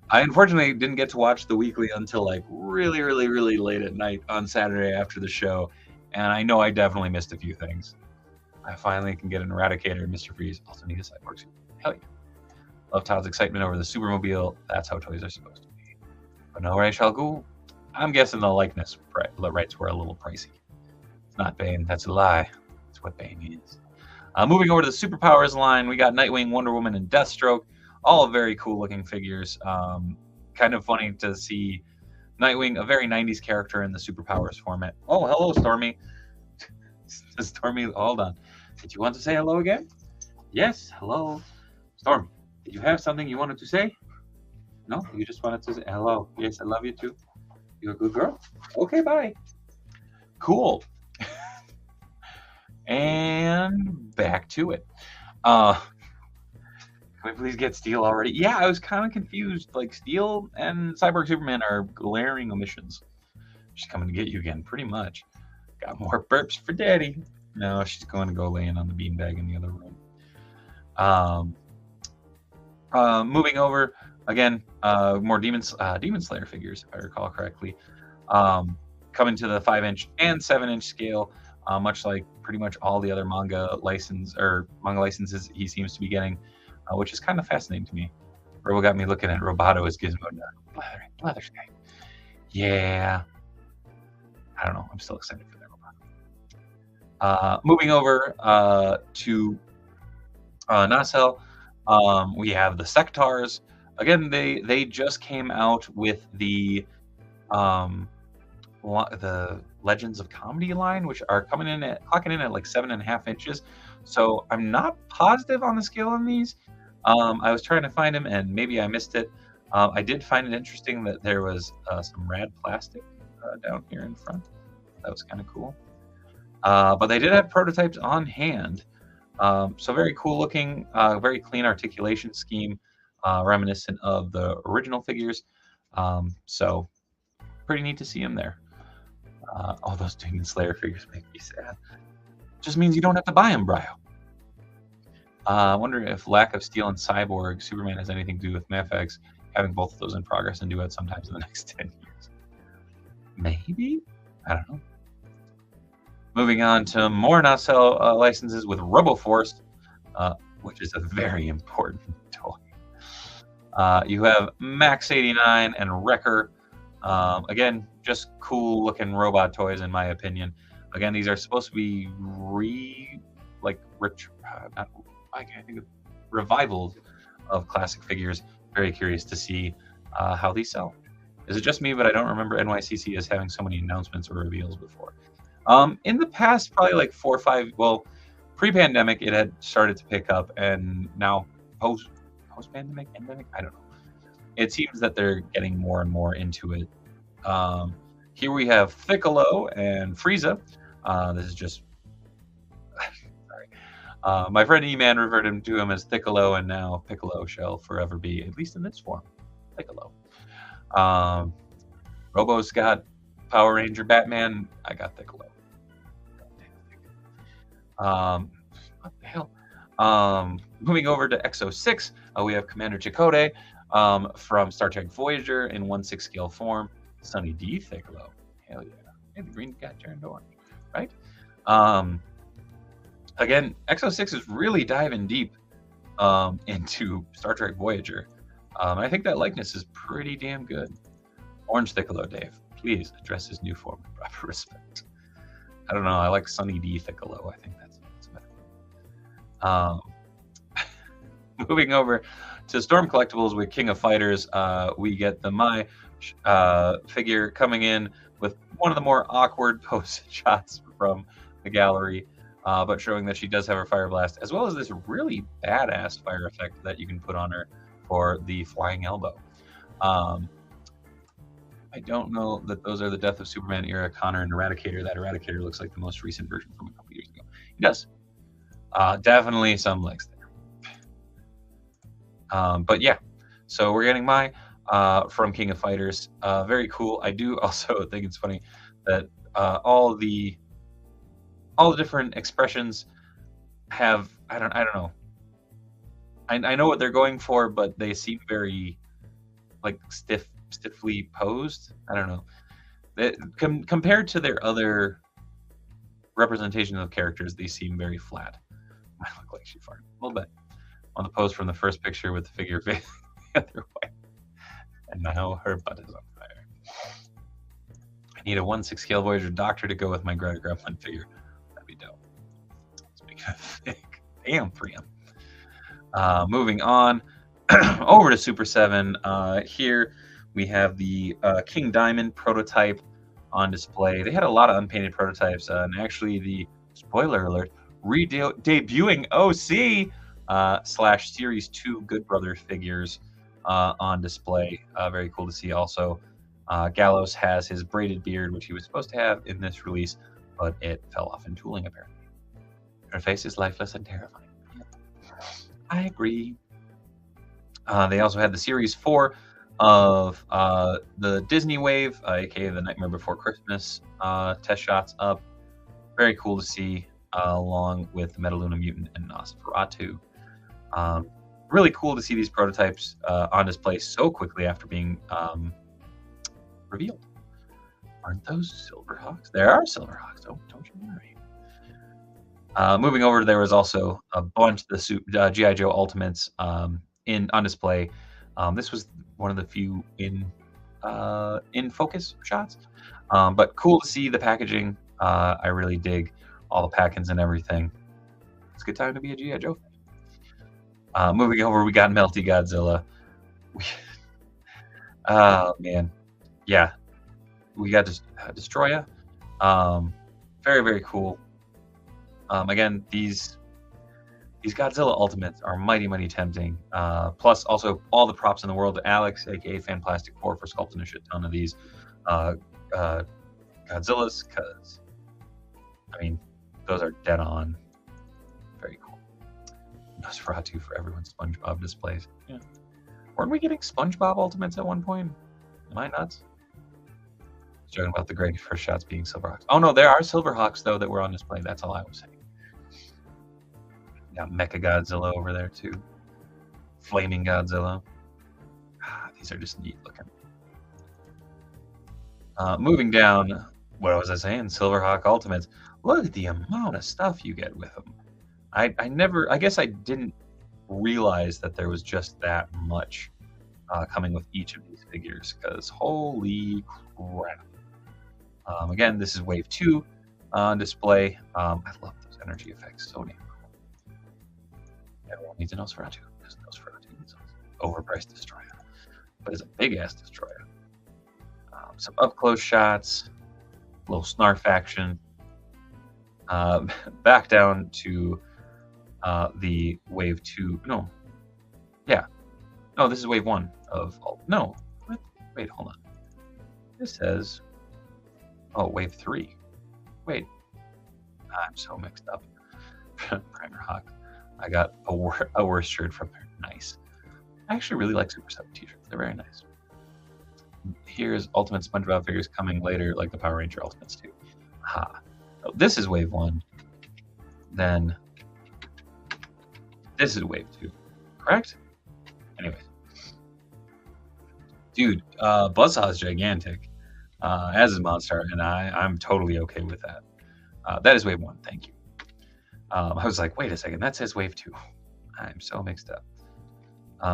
I unfortunately didn't get to watch the weekly until like really, really, really late at night on Saturday after the show, and I know I definitely missed a few things. I finally can get an Eradicator, Mr. Freeze. Also need a Cyborg suit. Hell yeah. Love Todd's excitement over the Supermobile. That's how toys are supposed to be. But no Ra's al Ghul. I'm guessing the likeness rights were a little pricey. It's not Bane. That's a lie. That's what Bane is. Moving over to the Superpowers line, we got Nightwing, Wonder Woman, and Deathstroke. All very cool looking figures. Kind of funny to see Nightwing, a very 90s character in the Superpowers format. Oh, hello, Stormy. Stormy, hold on. Did you want to say hello again? Yes, hello. Stormy, did you have something you wanted to say? No, you just wanted to say hello. Yes, I love you too. You're a good girl? Okay, bye. Cool. And back to it. Can we please get Steel already? Yeah, I was kind of confused. Like, Steel and Cyborg Superman are glaring omissions. She's coming to get you again, pretty much. Got more burps for Daddy. No, she's going to go laying on the beanbag in the other room. Moving over, again, more Demon Slayer figures, if I recall correctly. Coming to the 5-inch and 7-inch scale, much like pretty much all the other manga licenses he seems to be getting, which is kind of fascinating to me. Robo got me looking at Roboto as Gizmo. Blather's guy. Yeah. I don't know. I'm still excited for that Roboto. Moving over to Nacelle, we have the Sectars. Again, they just came out with the Legends of Comedy line, which are clocking in at like 7.5 inches. So I'm not positive on the scale on these. I was trying to find them, and maybe I missed it. I did find it interesting that there was some rad plastic down here in front. That was kind of cool. But they did have prototypes on hand. So very cool looking, very clean articulation scheme, reminiscent of the original figures. So pretty neat to see them there. All those Demon Slayer figures make me sad. Just means you don't have to buy them, Brio. I wonder if lack of Steel and Cyborg Superman has anything to do with Mafex having both of those in progress and do it sometimes in the next 10 years. Maybe? I don't know. Moving on to more Nacelle licenses with RoboForce, which is a very important toy. You have Max 89 and Wrecker. Again, just cool looking robot toys in my opinion. Again, these are supposed to be revivals of classic figures. Very curious to see how these sell. Is it just me, but I don't remember NYCC as having so many announcements or reveals before? In the past, probably like 4 or 5, well, pre-pandemic, it had started to pick up, and now post-pandemic, endemic, I don't know. It seems that they're getting more and more into it. Here we have Piccolo and Frieza. This is just sorry. My friend E-Man referred to him as Piccolo, and now Piccolo shall forever be, at least in this form, Piccolo. Robo's got Power Ranger Batman. I got Piccolo. What the hell? Moving over to X06, we have Commander Chakotay from Star Trek Voyager in 1/6 scale form. Sunny D Piccolo. Hell yeah. Hey, the green cat turned orange, right? Again, X06 is really diving deep into Star Trek Voyager. I think that likeness is pretty damn good. Orange Piccolo, Dave. Please address his new form with proper respect. I don't know. I like Sunny D Piccolo. I think that's better. Moving over to Storm Collectibles with King of Fighters, we get the Mai figure coming in with one of the more awkward pose shots from the gallery, but showing that she does have her Fire Blast, as well as this really badass fire effect that you can put on her for the Flying Elbow. I don't know that those are the Death of Superman era Connor and Eradicator. That Eradicator looks like the most recent version from a couple years ago. He does. Definitely some legs there. But yeah, so we're getting Mai from King of Fighters. Very cool. I do also think it's funny that all the different expressions have I don't know. I know what they're going for, but they seem very like stiffly posed. I don't know. Compared to their other representations of characters, they seem very flat. I look like she farted a little bit on the pose from the first picture with the figure facing the other way. And now her butt is on fire. I need a 1/6 scale Voyager Doctor to go with my Greta Gremlin figure. That'd be dope. Speaking of thick. Damn, 3M. Moving on over to Super 7. Here we have the King Diamond prototype on display. They had a lot of unpainted prototypes, and actually the, spoiler alert, debuting OC / Series 2 Good Brother figures on display. Very cool to see. Also, Gallows has his braided beard, which he was supposed to have in this release, but it fell off in tooling apparently. Her face is lifeless and terrifying. I agree. They also had the Series 4 of the Disney Wave, aka the Nightmare Before Christmas test shots up. Very cool to see, along with Metaluna Mutant and Nosferatu. Really cool to see these prototypes on display so quickly after being revealed. Aren't those Silverhawks? There are Silverhawks. Don't you worry. Moving over, there was also a bunch of the G.I. Joe Ultimates on display. This was one of the few in focus shots, but cool to see the packaging. I really dig all the packings and everything. It's a good time to be a G.I. Joe fan. Moving over, we got Melty Godzilla. Oh man, yeah, we got Destroya. Very, very cool. Again, these Godzilla Ultimates are mighty tempting. Plus, also all the props in the world. Alex, aka Fanplastic 4, for sculpting a shit ton of these Godzillas, because I mean, those are dead on. Very cool. Nosferatu for everyone's SpongeBob displays. Yeah. Weren't we getting SpongeBob Ultimates at one point? Am I nuts? Talking about the great first shots being Silverhawks. Oh no, there are Silverhawks though that were on display. That's all I was saying. Got Mecha Godzilla over there too. Flaming Godzilla. These are just neat looking. Moving down, what was I saying? Silverhawk Ultimates. Look at the amount of stuff you get with them. I guess I didn't realize that there was just that much coming with each of these figures, because holy crap. Again, this is Wave 2 on display. I love those energy effects. So damn cool. Everyone needs a Nosferatu, because Nosferatu needs an overpriced destroyer. But it's a big-ass destroyer. Some up-close shots, a little snarf action. Back down to the Wave 2. No. Yeah. No, this is Wave 1 of... No. What? Wait, hold on. This says... Oh, Wave 3. Wait. I'm so mixed up. Primer Hawk. I got a worse shirt from there. Nice. I actually really like Super 7 t-shirts. They're very nice. Here's Ultimate SpongeBob figures coming later, like the Power Ranger Ultimates too. Aha. So this is Wave 1. Then this is Wave 2. Correct? Anyways. Dude, Buzzsaw is gigantic. As is Monstar, and I'm totally okay with that. That is Wave 1, thank you. I was like, wait a second, that says Wave 2. I'm so mixed up.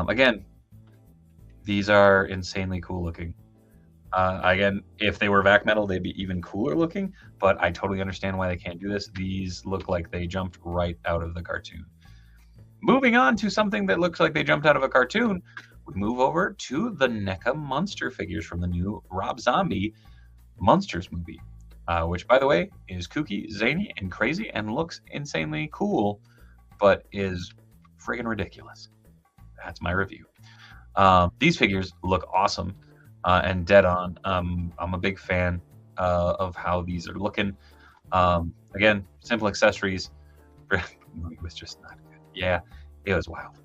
Again, these are insanely cool looking. Again, if they were vac metal, they'd be even cooler looking, but I totally understand why they can't do this. These look like they jumped right out of the cartoon. Moving on to something that looks like they jumped out of a cartoon, we move over to the NECA Monster figures from the new Rob Zombie Monsters movie, which, by the way, is kooky, zany, and crazy, and looks insanely cool, but is friggin' ridiculous. That's my review. These figures look awesome and dead on. I'm a big fan of how these are looking. Again, simple accessories. The movie was just not good. Yeah, it was wild.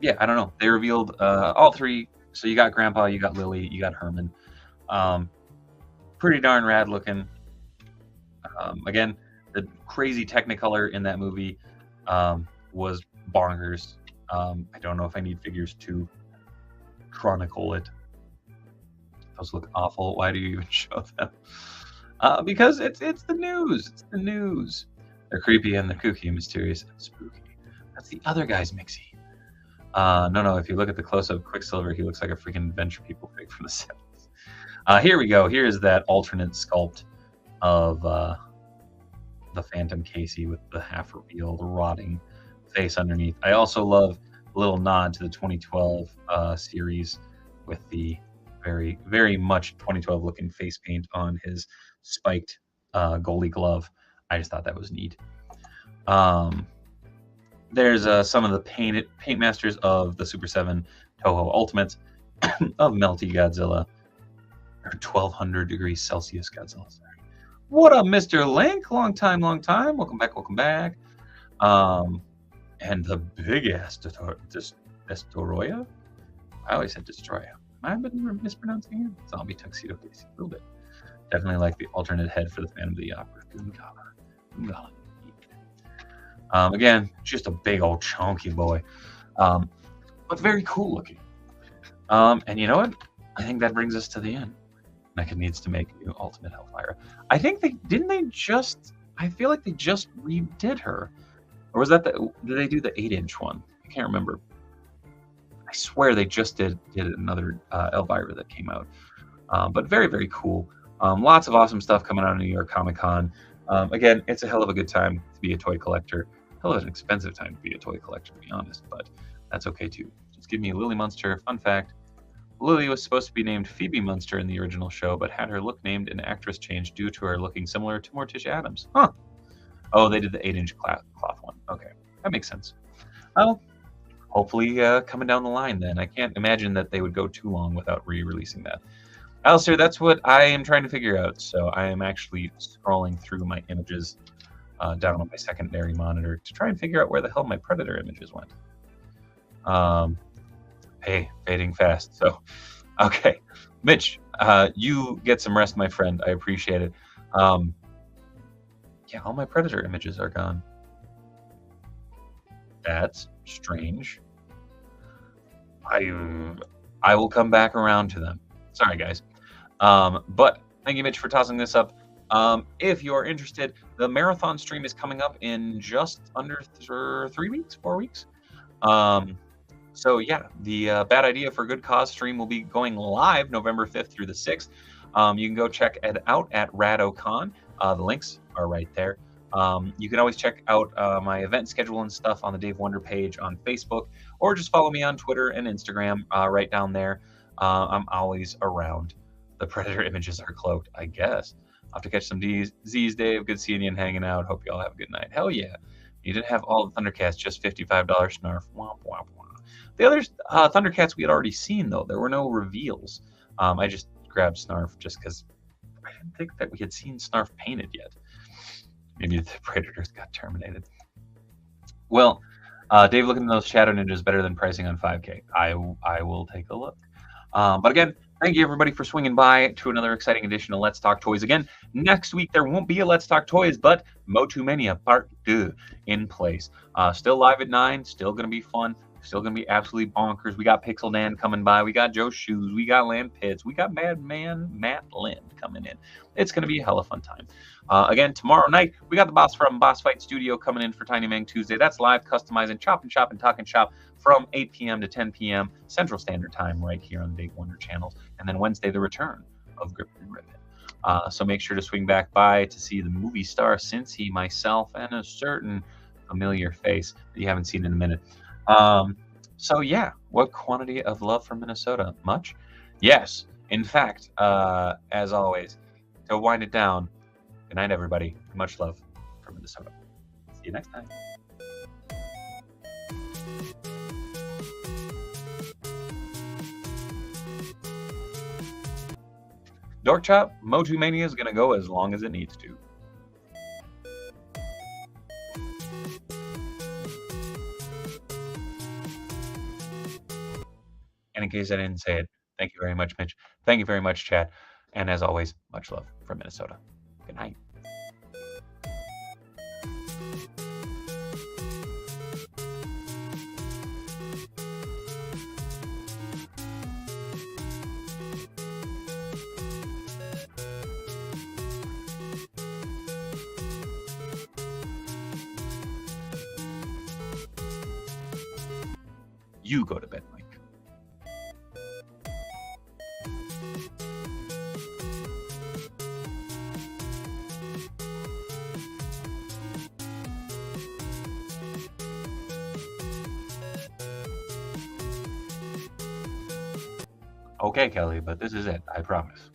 Yeah, I don't know. They revealed all three. So you got Grandpa, you got Lily, you got Herman. Pretty darn rad looking. Again, the crazy Technicolor in that movie was bonkers. I don't know if I need figures to chronicle it. Those look awful. Why do you even show them? Because it's the news. It's the news. They're creepy and they're kooky, mysterious and spooky. That's the other guy's Mixie. No. If you look at the close-up Quicksilver, he looks like a freaking Adventure People fig from the 70s. Here we go. Here's that alternate sculpt of the Phantom Casey with the half revealed rotting face underneath. I also love a little nod to the 2012 series with the very, very much 2012 looking face paint on his spiked goalie glove. I just thought that was neat. There's some of the paint masters of the Super 7 Toho Ultimates of Melty Godzilla, or 1200 degrees Celsius Godzilla. Sorry. What up, Mr. Link? Long time, long time. Welcome back, welcome back. And the big ass Destoroya. I always said Destroya. I've been mispronouncing it. Zombie Tuxedo Casey, a little bit. Definitely like the alternate head for the Phantom of the Opera. Gungala. Again, just a big old chunky boy, but very cool looking. And you know what? I think that brings us to the end. NECA needs to make a new Ultimate Hellfire. I think I feel like they just redid her, or was that did they do the 8-inch one? I can't remember. I swear they just did another Elvira that came out, but very, very cool. Lots of awesome stuff coming out of New York Comic Con. Again, it's a hell of a good time to be a toy collector. Hell of an expensive time to be a toy collector, to be honest, but that's okay too. Just give me a Lily Munster. Fun fact, Lily was supposed to be named Phoebe Munster in the original show, but had her look named an actress change due to her looking similar to Morticia Addams. Huh. Oh, they did the 8-inch cloth one. Okay, that makes sense. Well, hopefully coming down the line then. I can't imagine that they would go too long without re-releasing that. Alistair, that's what I am trying to figure out. So I am actually scrolling through my images down on my secondary monitor to try and figure out where the hell my Predator images went. Hey, fading fast. So, okay. Mitch, you get some rest, my friend. I appreciate it. Yeah, all my Predator images are gone. That's strange. I will come back around to them. Sorry, guys. But thank you, Mitch, for tossing this up. If you're interested, the marathon stream is coming up in just under 4 weeks. So yeah, the Bad Idea for Good Cause stream will be going live November 5th through the 6th. You can go check it out at RadoCon. The links are right there. You can always check out my event schedule and stuff on the Dave Wonder page on Facebook, or just follow me on Twitter and Instagram right down there. I'm always around. The Predator images are cloaked, I guess. I'll have to catch some Z's, Dave. Good seeing you and hanging out. Hope you all have a good night. Hell yeah. You didn't have all the Thundercats, just $55 snarf. Womp, womp, womp. The other Thundercats we had already seen, though. There were no reveals. I just grabbed Snarf just because I didn't think that we had seen Snarf painted yet. Maybe the Predators got terminated. Well, Dave, looking at those Shadow Ninjas better than pricing on 5K. I will take a look. But again, thank you everybody for swinging by to another exciting edition of Let's Talk Toys. Again, next week there won't be a Let's Talk Toys, but Motu Mania Part 2 in place. Still live at 9, still going to be fun. Still going to be absolutely bonkers. We got Pixel Dan coming by. We got Joe Shoes. We got Land Pitts. We got Madman Matt Lind coming in. It's going to be a hell of a fun time. Again, tomorrow night, we got the boss from Boss Fight Studio coming in for Tiny Mang Tuesday. That's live customizing, chop and shop and talk and shop from 8 p.m. to 10 p.m. Central Standard Time right here on the Dave Wonder channels. And then Wednesday, the return of Grip and Rip It. So make sure to swing back by to see the movie star Cincy, myself, and a certain familiar face that you haven't seen in a minute. So yeah, what quantity of love from Minnesota? Much? Yes. In fact, as always, to wind it down, good night, everybody. Much love from Minnesota. See you next time. Dork Chop, Motu Mania is going to go as long as it needs to. And in case I didn't say it, thank you very much, Mitch. Thank you very much, chat. And as always, much love from Minnesota. Good night. You go to bed, Mike. Okay, Kelly, but this is it. I promise.